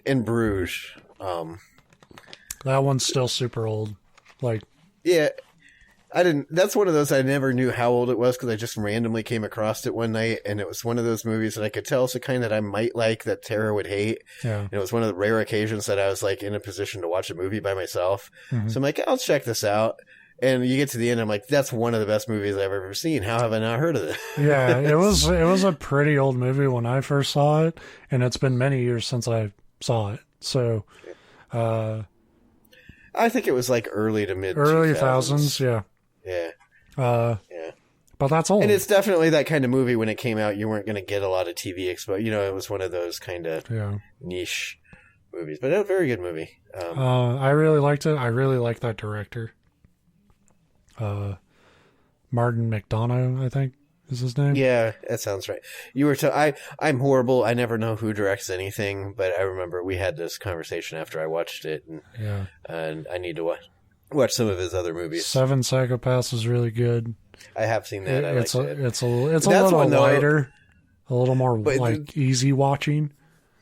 in Bruges. That one's still super old. Like, yeah. That's one of those I never knew how old it was because I just randomly came across it one night, and it was one of those movies that I could tell it's the kind that I might like that Tara would hate. Yeah. And it was one of the rare occasions that I was like in a position to watch a movie by myself. Mm-hmm. So I'm like, I'll check this out. And you get to the end, I'm like, that's one of the best movies I've ever seen. How have I not heard of it? Yeah, it was a pretty old movie when I first saw it, and it's been many years since I saw it. So, I think it was like early to mid early thousands. Yeah. Yeah. Yeah. But that's old. And it's definitely that kind of movie when it came out, you weren't going to get a lot of TV exposure. You know, it was one of those kind of niche movies. But it was a very good movie. I really liked it. I really like that director. Martin McDonough, I think is his name. Yeah, that sounds right. You were I'm horrible. I never know who directs anything, but I remember we had this conversation after I watched it. And I need to watch some of his other movies. Seven Psychopaths is really good. I have seen that. It's a little lighter, a little more easy watching.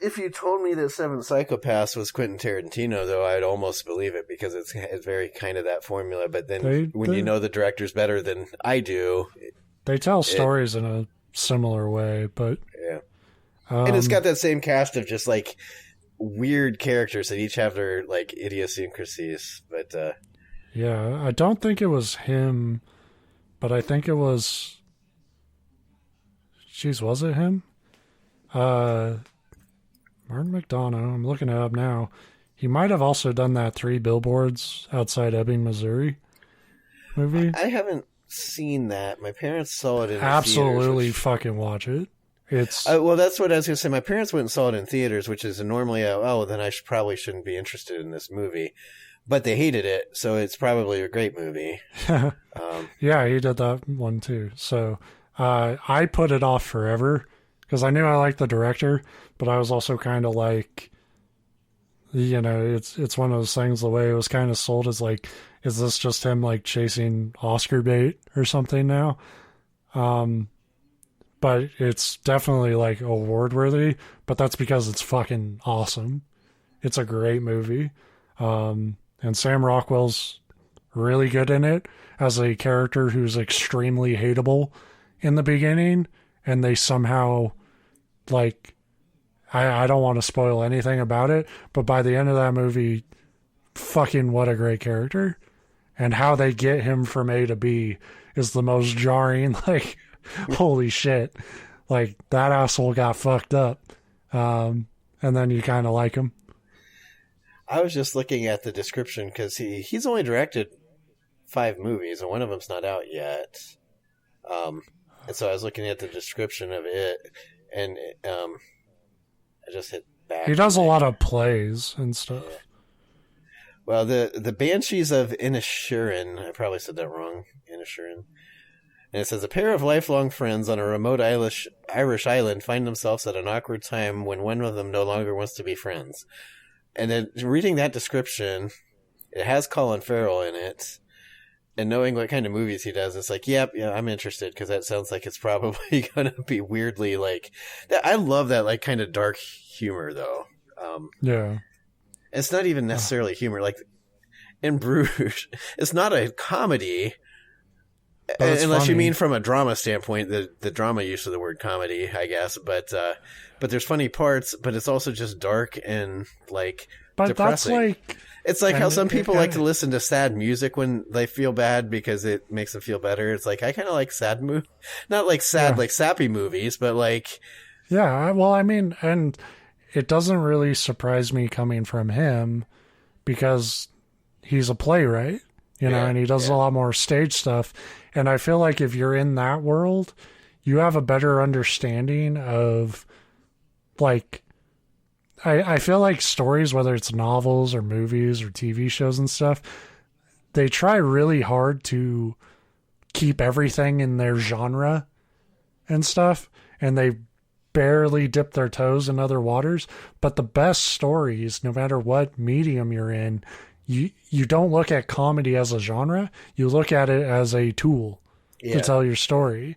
If you told me that Seven Psychopaths was Quentin Tarantino, though, I'd almost believe it because it's very kind of that formula. But then when you know the directors better than I do, they tell stories in a similar way. But yeah, and it's got that same cast of just like weird characters that each have their like idiosyncrasies. But yeah, I don't think it was him, but I think it was. Jeez, was it him? Martin McDonough. I'm looking it up now. He might have also done that 3 Billboards Outside Ebbing, Missouri movie. I haven't seen that. My parents saw it in absolutely theaters, fucking watch it. It's well, that's what I was going to say. My parents went and saw it in theaters, which is normally then I probably shouldn't be interested in this movie. But they hated it, so it's probably a great movie. Yeah, he did that one too. So I put it off forever because I knew I liked the director, but I was also kind of like, you know, it's one of those things. The way it was kind of sold is like, is this just him like chasing Oscar bait or something now? But it's definitely like award worthy. But that's because it's fucking awesome. It's a great movie. And Sam Rockwell's really good in it as a character who's extremely hateable in the beginning, and they somehow, like, I don't want to spoil anything about it, but by the end of that movie, fucking what a great character. And how they get him from A to B is the most jarring, like, holy shit. Like, that asshole got fucked up. And then you kind of like him. I was just looking at the description because he's only directed 5 movies and one of them's not out yet. And so I was looking at the description of it, and I just hit back. He does a lot of plays and stuff. Yeah. Well, the Banshees of Inisherin, I probably said that wrong, Inisherin. And it says, a pair of lifelong friends on a remote Irish island find themselves at an awkward time when one of them no longer wants to be friends. And then reading that description, it has Colin Farrell in it, and knowing what kind of movies he does, it's like, yeah, I'm interested, because that sounds like it's probably going to be weirdly like that. I love that like kind of dark humor, though. Yeah, it's not even necessarily humor. Like in Bruges, it's not a comedy, unless you mean from a drama standpoint. The drama use of the word comedy, I guess, but there's funny parts, but it's also just dark and like depressing. That's like, it's like how some people like to listen to sad music when they feel bad because it makes them feel better. It's like, I kind of like sad not like sad, like sappy movies, but like, yeah, well, I mean, and it doesn't really surprise me coming from him because he's a playwright, you know, and he does a lot more stage stuff. And I feel like if you're in that world, you have a better understanding of like I feel like stories, whether it's novels or movies or TV shows and stuff, they try really hard to keep everything in their genre and stuff, and they barely dip their toes in other waters. But the best stories, no matter what medium you're in, you don't look at comedy as a genre, you look at it as a tool to tell your story,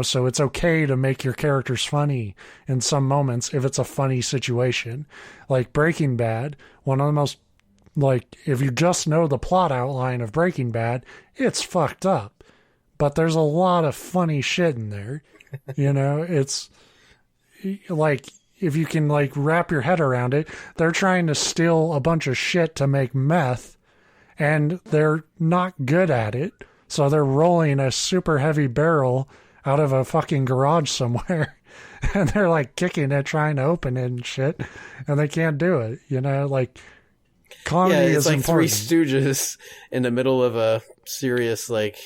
so it's okay to make your characters funny in some moments if it's a funny situation. Like Breaking Bad, one of the most, like, if you just know the plot outline of Breaking Bad, it's fucked up, but there's a lot of funny shit in there. It's like, if you can like wrap your head around it, they're trying to steal a bunch of shit to make meth, and they're not good at it. So they're rolling a super heavy barrel out of a fucking garage somewhere, and they're like kicking it, trying to open it and shit, and they can't do it. Like, comedy it's is like important. Three Stooges in the middle of a serious like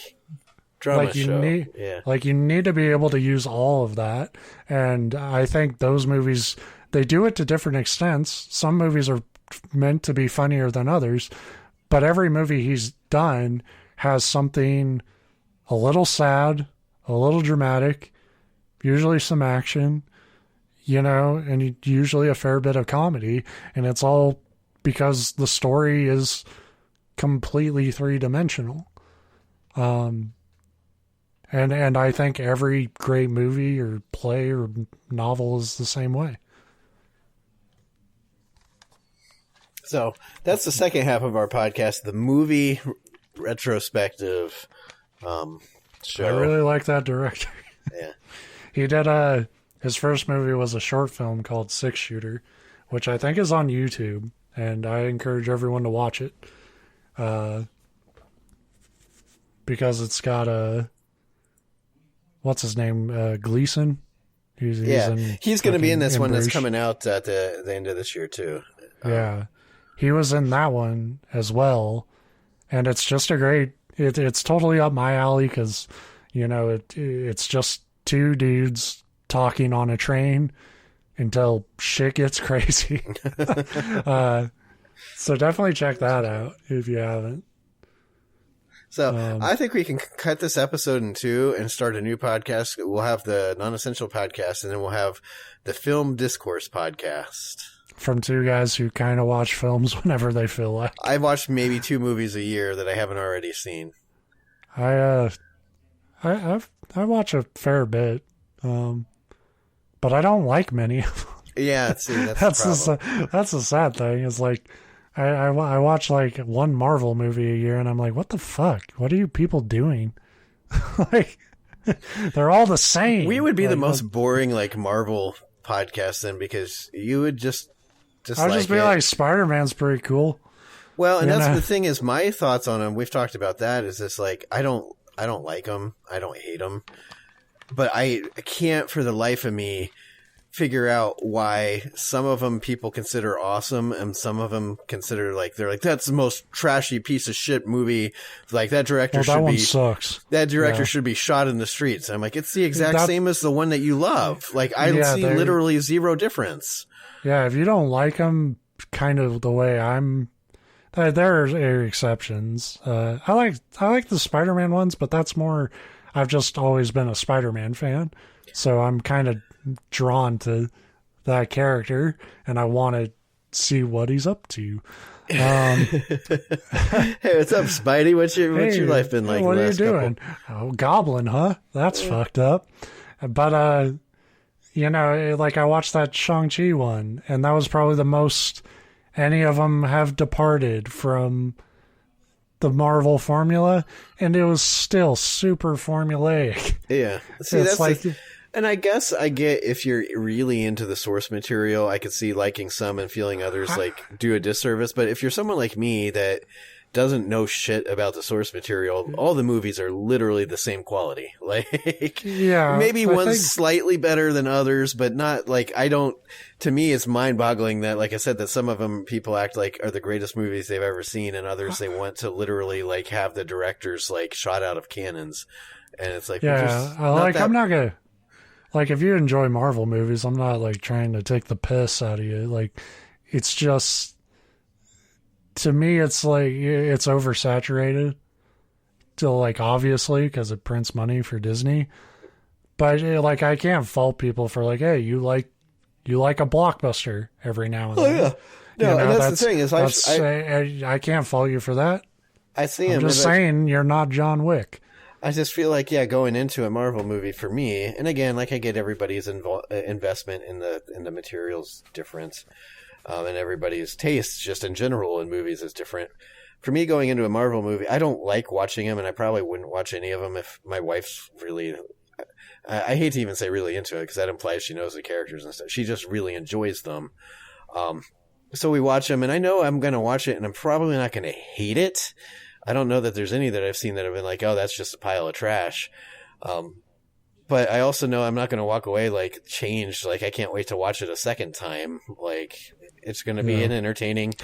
drama show. You need to be able to use all of that, and I think those movies, they do it to different extents. Some movies are meant to be funnier than others, but every movie he's done has something a little sad, a little dramatic, usually some action, and usually a fair bit of comedy, and it's all because the story is completely three-dimensional. And I think every great movie or play or novel is the same way. So that's the second half of our podcast, the movie retrospective show. I really like that director. Yeah. He did his first movie was a short film called Six Shooter, which I think is on YouTube, and I encourage everyone to watch it. Because it's got what's his name? Gleason. He's going to be in this one that's coming out at the end of this year too. Yeah. He was in that one as well. And it's just a great, it's totally up my alley because, it's just two dudes talking on a train until shit gets crazy. So definitely check that out if you haven't. So I think we can cut this episode in two and start a new podcast. We'll have the non-essential podcast, and then we'll have the film discourse podcast. From two guys who kind of watch films whenever they feel like. I watch maybe 2 movies a year that I haven't already seen. I watch a fair bit, but I don't like many of them. Yeah, see, that's the problem. That's the sad thing. Is like I watch like one Marvel movie a year, and I'm like, what the fuck? What are you people doing? Like, they're all the same. We would be the most boring like Marvel podcast then, because you would just I'd just be like, Spider-Man's pretty cool. Well, and that's the thing is, my thoughts on him, we've talked about that, is this like, I don't like him. I don't hate him. But I can't for the life of me figure out why some of them people consider awesome and some of them consider like, they're like, that's the most trashy piece of shit movie. Like, that director sucks. That director should be shot in the streets. I'm like, it's the exact same as the one that you love. Like, I see literally zero difference. Yeah, if you don't like them kind of the way I'm, there are exceptions. I like the Spider-Man ones, but that's more, I've just always been a Spider-Man fan. So I'm kind of drawn to that character, and I want to see what he's up to. Hey, what's up, Spidey? What's your life been like? What are you doing? Oh, Goblin, huh? That's fucked up. But like I watched that Shang-Chi one, and that was probably the most any of them have departed from the Marvel formula, and it was still super formulaic. Yeah. See, it's that's like, and I guess I get if you're really into the source material, I could see liking some and feeling others like do a disservice. But if you're someone like me that doesn't know shit about the source material, all the movies are literally the same quality. Like, yeah, maybe one's slightly better than others, but not like, to me, it's mind boggling that, like I said, that some of them people act like are the greatest movies they've ever seen, and others they want to literally like have the directors like shot out of cannons. And it's like, yeah, I'm not gonna, like, if you enjoy Marvel movies, I'm not, like, trying to take the piss out of you. Like, it's just, to me, it's like, it's oversaturated. Still, like, obviously, because it prints money for Disney. But, like, I can't fault people for, like, hey, you like a blockbuster every now and then. Oh, yeah. No, and that's the thing is, I can't fault you for that. I see him. I'm just saying, you're not John Wick. I just feel like, going into a Marvel movie for me, and again, like I get everybody's investment in the materials different, and everybody's taste just in general in movies is different. For me, going into a Marvel movie, I don't like watching them, and I probably wouldn't watch any of them if my wife's really. I hate to even say really into it because that implies she knows the characters and stuff. She just really enjoys them. So we watch them, and I know I'm going to watch it, and I'm probably not going to hate it. I don't know that there's any that I've seen that have been like, oh, that's just a pile of trash. But I also know I'm not going to walk away like changed. Like I can't wait to watch it a second time. Like it's going to be an entertaining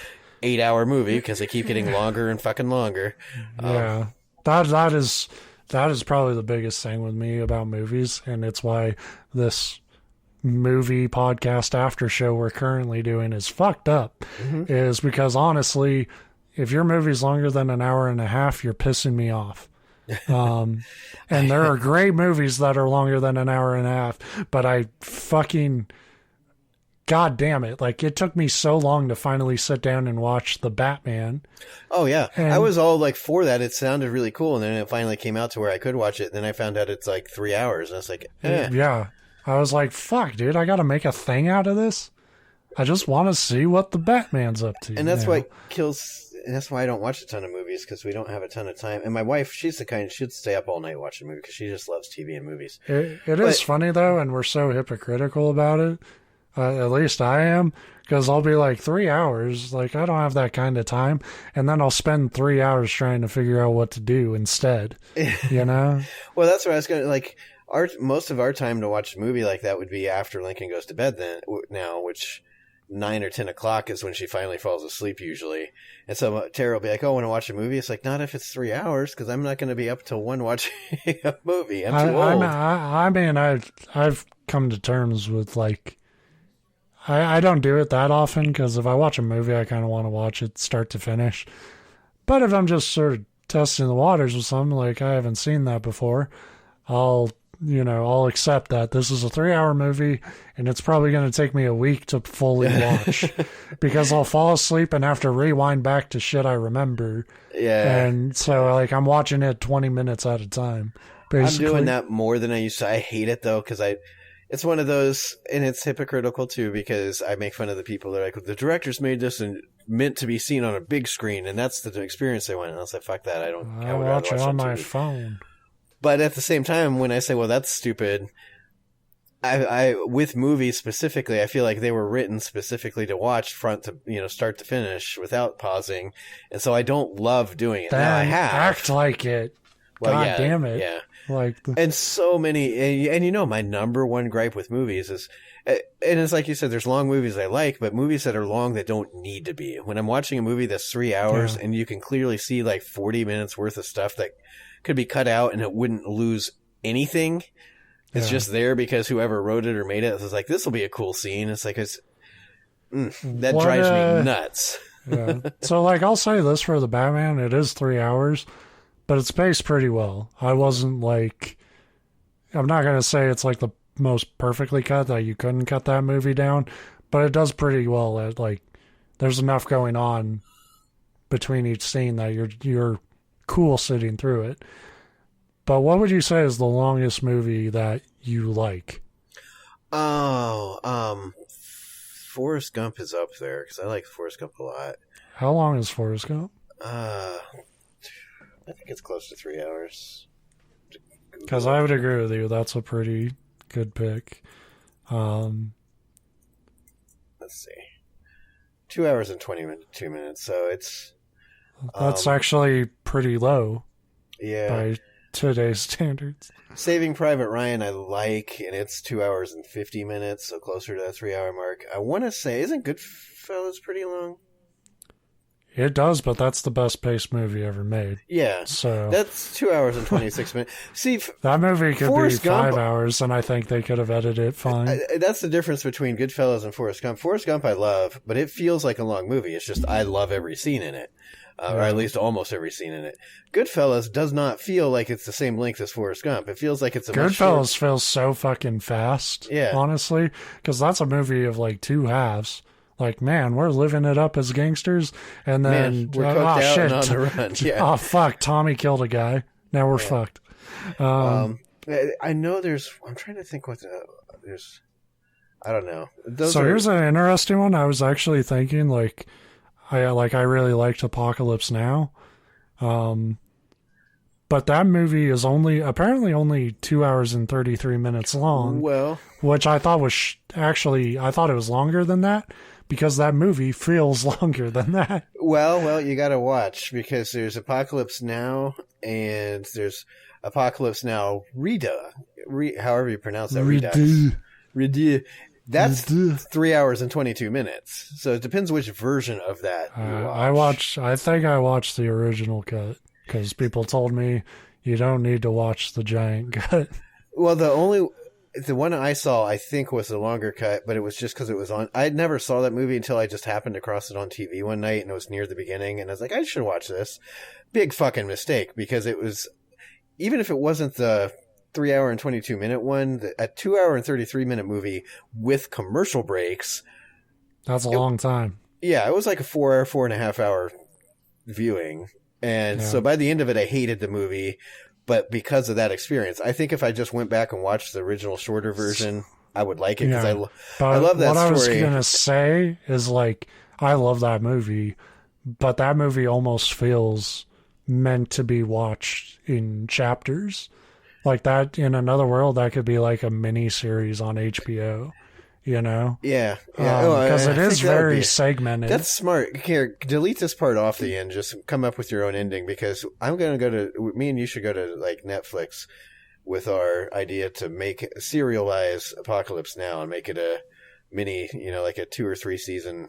8-hour movie because they keep getting longer and fucking longer. Yeah, that is probably the biggest thing with me about movies, and it's why this movie podcast after show we're currently doing is fucked up. Is because honestly, if your movie's longer than an hour and a half, you're pissing me off. And there are great movies that are longer than an hour and a half, but I fucking, god damn it, like it took me so long to finally sit down and watch The Batman. Oh yeah, and I was all like for that. It sounded really cool, and then it finally came out to where I could watch it. Then I found out it's like 3 hours, and I was like, yeah. I was like, fuck, dude, I gotta make a thing out of this. I just want to see what the Batman's up to. And that's what kills. And that's why I don't watch a ton of movies because we don't have a ton of time. And my wife, she's the kind she'd stay up all night watching movies because she just loves TV and movies. It is funny though, and we're so hypocritical about it. At least I am, because I'll be like 3 hours. Like I don't have that kind of time, and then I'll spend 3 hours trying to figure out what to do instead. You know? Well, that's what I was going to like. Most of our time to watch a movie like that would be after Lincoln goes to bed. Now, which 9 or 10 o'clock is when she finally falls asleep usually. And so Tara will be like, oh, I want to watch a movie. It's like, not if it's 3 hours, because I'm not going to be up till 1 watching a movie. I'm too old. I mean, I've come to terms with like, I don't do it that often, because if I watch a movie, I kind of want to watch it start to finish. But if I'm just sort of testing the waters with something, like I haven't seen that before, I'll accept that this is a 3-hour movie and it's probably going to take me a week to fully watch because I'll fall asleep and have to rewind back to shit I remember. Yeah. And so like I'm watching it 20 minutes at a time. Basically. I'm doing that more than I used to. I hate it though, because it's one of those, and it's hypocritical too, because I make fun of the people that are like, the directors made this and meant to be seen on a big screen, and that's the experience they want. And I was like, fuck that. I would watch it on my TV. phone. But at the same time, when I say, well, that's stupid, I with movies specifically, I feel like they were written specifically to watch start to finish without pausing. And so I don't love doing it. Now I have. Act like it. Well, God yeah, damn it. Yeah. And so many, and my number one gripe with movies is, and it's like you said, there's long movies I like, but movies that are long that don't need to be. When I'm watching a movie that's 3 hours and you can clearly see like 40 minutes worth of stuff that could be cut out and it wouldn't lose anything. It's just there because whoever wrote it or made it was like, this will be a cool scene. It's like, that drives me nuts. Yeah. So like, I'll say this for the Batman, it is 3 hours, but it's paced pretty well. I wasn't like, I'm not going to say it's like the most perfectly cut that you couldn't cut that movie down, but it does pretty well. At like, there's enough going on between each scene that you're cool sitting through it. But what would you say is the longest movie that you like? Forrest Gump is up there because I like Forrest Gump a lot. How long is Forrest Gump? I think it's close to 3 hours. Because I would agree with you. That's a pretty good pick. Let's see. 2 hours and 22 minutes. So it's... That's actually pretty low. Yeah. By today's standards. Saving Private Ryan I like, and it's 2 hours and 50 minutes, so closer to that 3 hour mark. I want to say, isn't Goodfellas pretty long? It does, but that's the best paced movie ever made. Yeah. So that's 2 hours and 26 minutes. See, that movie could Forrest be 5 Gump, hours, and I think they could have edited it fine. That's the difference between Goodfellas and Forrest Gump. Forrest Gump I love, but it feels like a long movie. It's just I love every scene in it. Or at least almost every scene in it. Goodfellas does not feel like it's the same length as Forrest Gump. It feels like it's a Goodfellas feels so fucking fast, honestly, because that's a movie of like 2 halves. Like, man, we're living it up as gangsters, and then we're coked out shit. and on the run. Yeah. Oh fuck, Tommy killed a guy. Now we're fucked. I know there's. I'm trying to think what there's. I don't know. Here's an interesting one. I was actually thinking I really liked Apocalypse Now, but that movie is apparently only 2 hours and 33 minutes long. Well, which I thought was I thought it was longer than that, because that movie feels longer than that. Well, you got to watch, because there's Apocalypse Now and there's Apocalypse Now however you pronounce that. Redux. That's 3 hours and 22 minutes. So it depends which version of that you watch. I think I watched the original cut, because people told me you don't need to watch the giant cut. Well, the one I saw, I think, was the longer cut, but it was just because it was on. I never saw that movie until I just happened across it on TV one night, and it was near the beginning, and I was like, I should watch this. Big fucking mistake, because it was, even if it wasn't the 3 hour and 22 minute one, a 2 hour and 33 minute movie with commercial breaks. That's a long time. Yeah, it was like a 4.5 hour viewing. And so by the end of it, I hated the movie. But because of that experience, I think if I just went back and watched the original shorter version, I would like it, because I love that story. What I was going to say is, I love that movie, but that movie almost feels meant to be watched in chapters. Like that, in another world, that could be like a mini series on HBO, you know? Yeah. Because it is very segmented. That's smart. Here, delete this part off the end. Just come up with your own ending, because I'm going to me and you should go to Netflix with our idea to serialize Apocalypse Now and make it a mini, like a 2 or 3 season.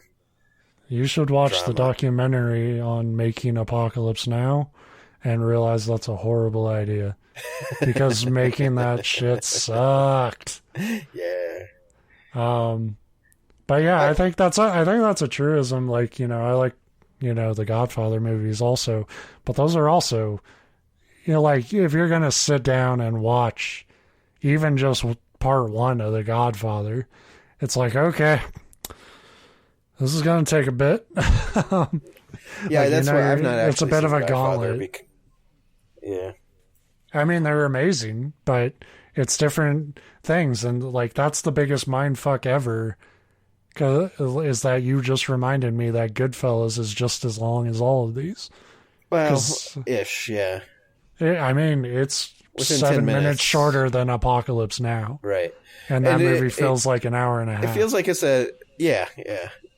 You should watch the documentary on making Apocalypse Now and realize that's a horrible idea, because making that shit sucked. Yeah. But yeah, I think that's a truism. I like, the Godfather movies also, but those are also, if you're going to sit down and watch even just part 1 of The Godfather, it's like, okay, this is going to take a bit. Yeah, that's why I've not actually. It's a bit of a gauntlet. Yeah. I mean, they're amazing, but it's different things. And that's the biggest mindfuck ever, is that you just reminded me that Goodfellas is just as long as all of these. Well, ish, yeah. I mean, it's within 7 minutes shorter than Apocalypse Now. Right. And that movie feels like an hour and a half. It feels like it's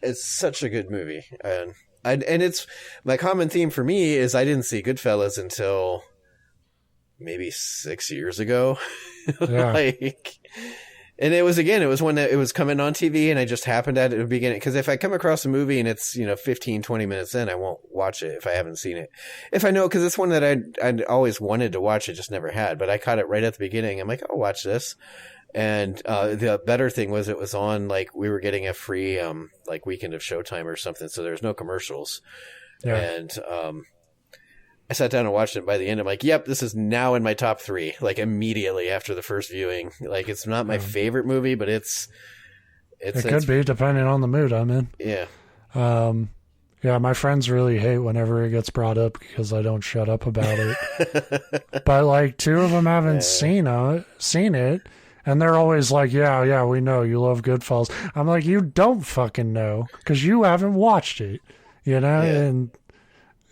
it's such a good movie. And it's, my common theme for me is I didn't see Goodfellas until maybe 6 years ago. Yeah. And it was when it was coming on TV, and I just happened at the beginning. Because if I come across a movie and it's 15, 20 minutes in, I won't watch it if I haven't seen it. If I know, because it's one that I'd always wanted to watch, it just never had. But I caught it right at the beginning. I'm like, I'll watch this. And the better thing was it was on, we were getting a free weekend of Showtime or something, so there's no commercials. Yeah. And I sat down and watched it. By the end, I'm like, yep, this is now in my top 3, immediately after the first viewing. It's not my favorite movie, but it could be, depending on the mood I'm in. Yeah. Yeah, my friends really hate whenever it gets brought up because I don't shut up about it. But 2 of them haven't seen it. And they're always like, yeah, we know you love Goodfellas. I'm like, you don't fucking know, because you haven't watched it, and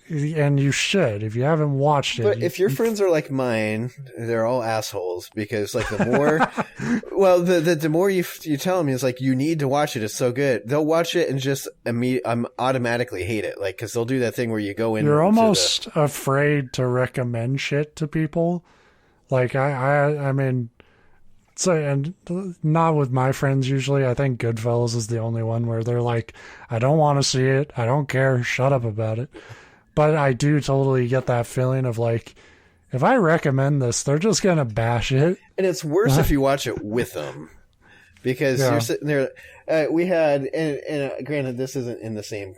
you should if you haven't watched it. But if your friends are like mine, they're all assholes, because the more, well, the more you tell them, it's you need to watch it. It's so good. They'll watch it and just automatically hate it, because they'll do that thing where you go in. You're almost afraid to recommend shit to people. I mean. So, and not with my friends usually. I think Goodfellas is the only one where they're like, I don't want to see it. I don't care. Shut up about it. But I do totally get that feeling of like, if I recommend this, they're just going to bash it. And it's worse if you watch it with them. Because you're sitting there. We had, and granted, this isn't in the same,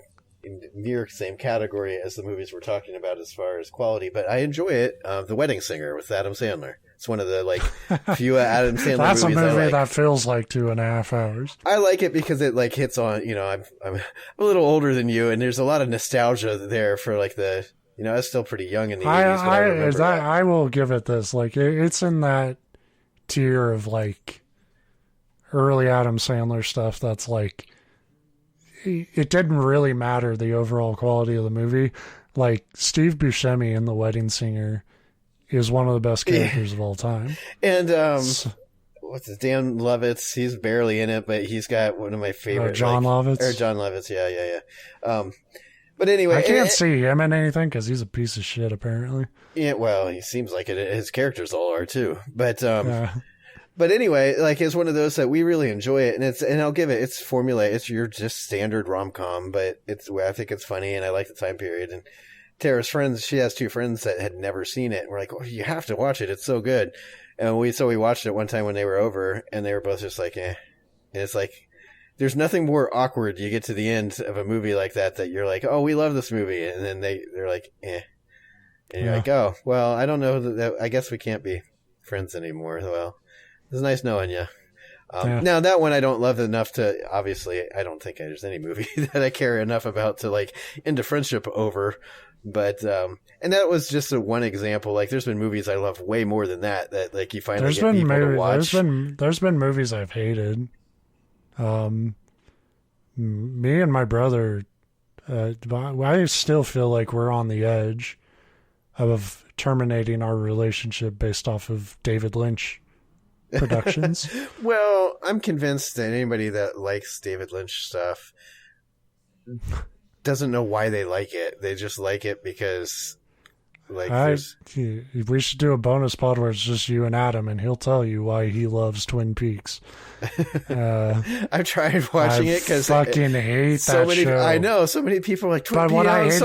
near same category as the movies we're talking about as far as quality, but I enjoy it. The Wedding Singer with Adam Sandler. It's one of the like few Adam Sandler That's movies a movie I like. that feels like 2.5 hours. I like it because it like hits on, I'm a little older than you, and there's a lot of nostalgia there for like the, I was still pretty young in the 80s. I will give it this. Like it's in that tier of like early Adam Sandler stuff that's like, it didn't really matter the overall quality of the movie. Like Steve Buscemi in The Wedding Singer is one of the best characters of all time. And what's his Dan Lovitz? He's barely in it, but he's got one of my favorite John Lovitz. Or John Lovitz, yeah. But anyway, I can't see him in anything because he's a piece of shit. Apparently, yeah. Well, he seems like it. His characters all are too. But But anyway, like it's one of those that we really enjoy it, and I'll give it's formula. It's your just standard rom-com, but I think it's funny, and I like the time period. And Tara's friends, she has 2 friends that had never seen it, and we're like, oh, you have to watch it. It's so good. And we watched it one time when they were over, and they were both just like, eh. And it's like, there's nothing more awkward. You get to the end of a movie like that you're like, oh, we love this movie, and then they're like, eh. And you're like, oh, well, I don't know that I guess we can't be friends anymore. Well, it's nice knowing you. Now that one I don't love enough to, obviously, I don't think there's any movie that I care enough about to like end a friendship over. But, and that was just one example. Like there's been movies I love way more than that like you finally get people to watch. There's been movies I've hated. Me and my brother, I still feel like we're on the edge of terminating our relationship based off of David Lynch productions. Well, I'm convinced that anybody that likes David Lynch stuff doesn't know why they like it. They just like it because we should do a bonus pod where it's just you and Adam, and he'll tell you why he loves Twin Peaks. I've tried watching it because I fucking hate that show. I know so many people are like Twin Peaks.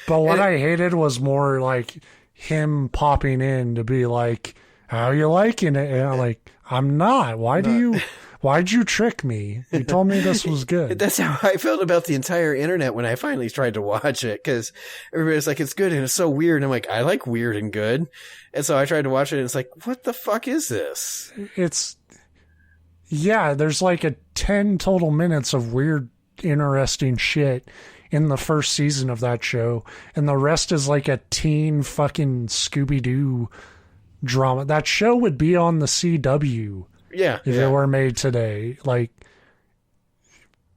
What I hated was more like him popping in to be like, how you liking it? And I'm like, I'm not. Why'd you trick me? You told me this was good. That's how I felt about the entire internet when I finally tried to watch it, because everybody's like, it's good and it's so weird. And I'm like, I like weird and good. And so I tried to watch it and it's like, what the fuck is this? There's like 10 total minutes of weird, interesting shit in the first season of that show. And the rest is like a teen fucking Scooby-Doo drama. That show would be on the CW if it were made today. Like,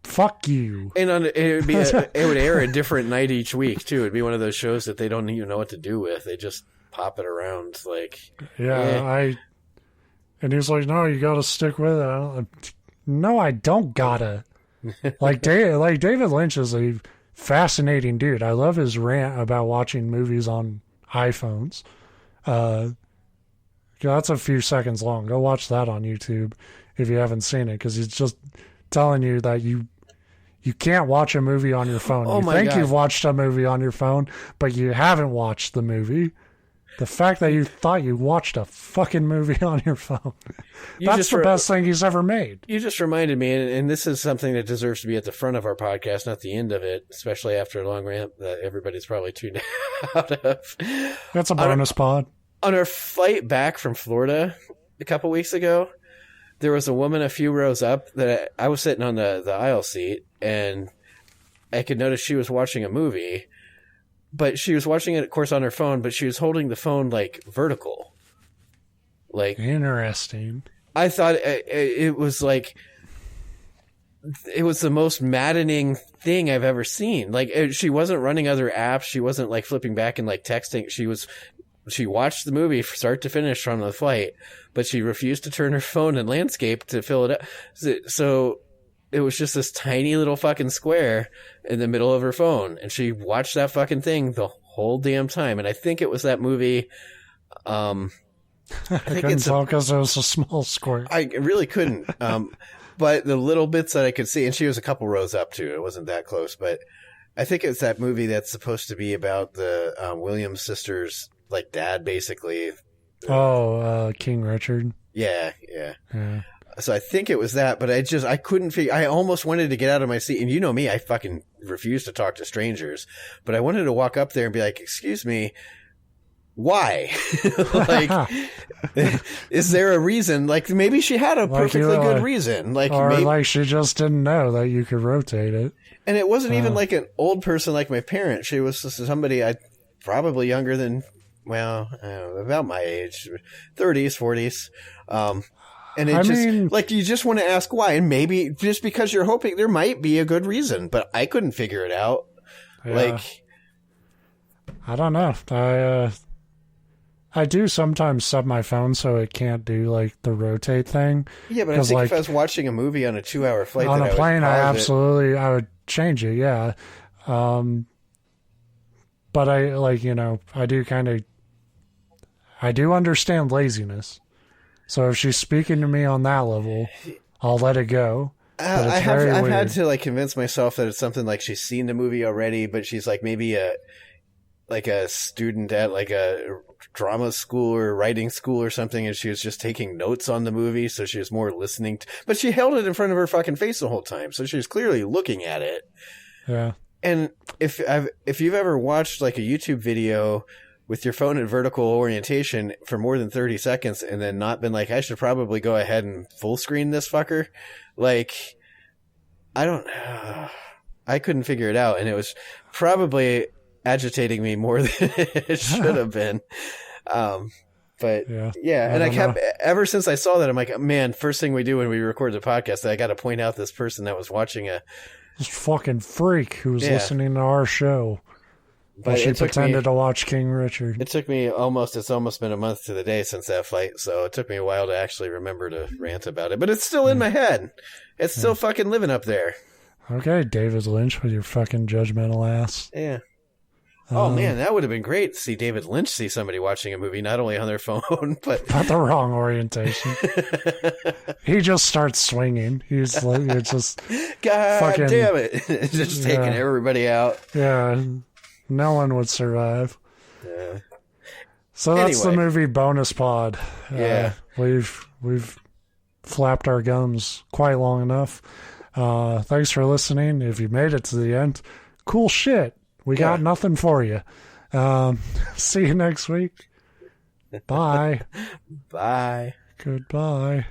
fuck you. And it would air a different night each week too. It'd be one of those shows that they don't even know what to do with. They just pop it around like, and he was like, no, you gotta stick with it. No, I don't gotta. David Lynch is a fascinating dude. I love his rant about watching movies on iPhones. That's a few seconds long. Go watch that on YouTube if you haven't seen it, because he's just telling you that you can't watch a movie on your phone. You think you've watched a movie on your phone, but you haven't watched the movie. The fact that you thought you watched a fucking movie on your phone. That's the best thing he's ever made. You just reminded me, and this is something that deserves to be at the front of our podcast, not the end of it, especially after a long rant that everybody's probably tuned out of. That's a bonus pod. On our flight back from Florida a couple weeks ago, there was a woman a few rows up that I was sitting on the aisle seat, and I could notice she was watching a movie, but she was watching it, of course, on her phone, but she was holding the phone like vertical. Like, interesting. I thought it was like, it was the most maddening thing I've ever seen. Like, she wasn't running other apps. She wasn't like flipping back and like texting. She watched the movie from start to finish from the flight, but she refused to turn her phone and landscape to fill it up. So it was just this tiny little fucking square in the middle of her phone, and she watched that fucking thing the whole damn time. And I think it was that movie, I couldn't tell because it was a small square. I really couldn't. But the little bits that I could see, and she was a couple rows up too. It wasn't that close, but I think it's that movie that's supposed to be about the Williams sisters, like dad, basically. King Richard. Yeah. So I think it was that, but I couldn't figure. I almost wanted to get out of my seat, and you know me, I fucking refuse to talk to strangers. But I wanted to walk up there and be like, "Excuse me, why? Like, is there a reason? Like, maybe she had a perfectly good reason. Like, or like she just didn't know that you could rotate it. And it wasn't even like an old person like my parents. She was just somebody probably younger than, well, I don't know, about my age, 30s, 40s. And it mean, like, you just want to ask why. And maybe just because you're hoping there might be a good reason, but I couldn't figure it out. Yeah. Like, I don't know. I do sometimes set my phone so it can't do like the rotate thing. Yeah, but I think if I was watching a movie on a 2-hour flight on a plane, I would change it. Yeah. But I do understand laziness. So if she's speaking to me on that level, I'll let it go. I've had to like convince myself that it's something like she's seen the movie already, but she's like maybe a student at like a drama school or writing school or something, and she was just taking notes on the movie, so she was more listening but she held it in front of her fucking face the whole time, so she was clearly looking at it. Yeah. And if you've ever watched like a YouTube video with your phone in vertical orientation for more than 30 seconds and then not been like, I should probably go ahead and full screen this fucker, like, I couldn't figure it out, and it was probably agitating me more than it should have been. But yeah, and I kept, ever since I saw that, I'm like, man, first thing we do when we record the podcast, I got to point out this person that was watching this fucking freak who was listening to our show. But she pretended to watch King Richard. It took me it's almost been a month to the day since that flight, so it took me a while to actually remember to rant about it. But it's still in my head. It's still fucking living up there. Okay, David Lynch with your fucking judgmental ass. Yeah. Oh man, that would have been great to see David Lynch see somebody watching a movie not only on their phone, but not the wrong orientation. He just starts swinging. He's like, it's just God fucking, damn it, just taking everybody out. Yeah. No one would survive. Yeah. So that's the movie bonus pod. Yeah. We've flapped our gums quite long enough. Thanks for listening. If you made it to the end, cool shit. We got nothing for you. See you next week. Bye. Bye. Goodbye.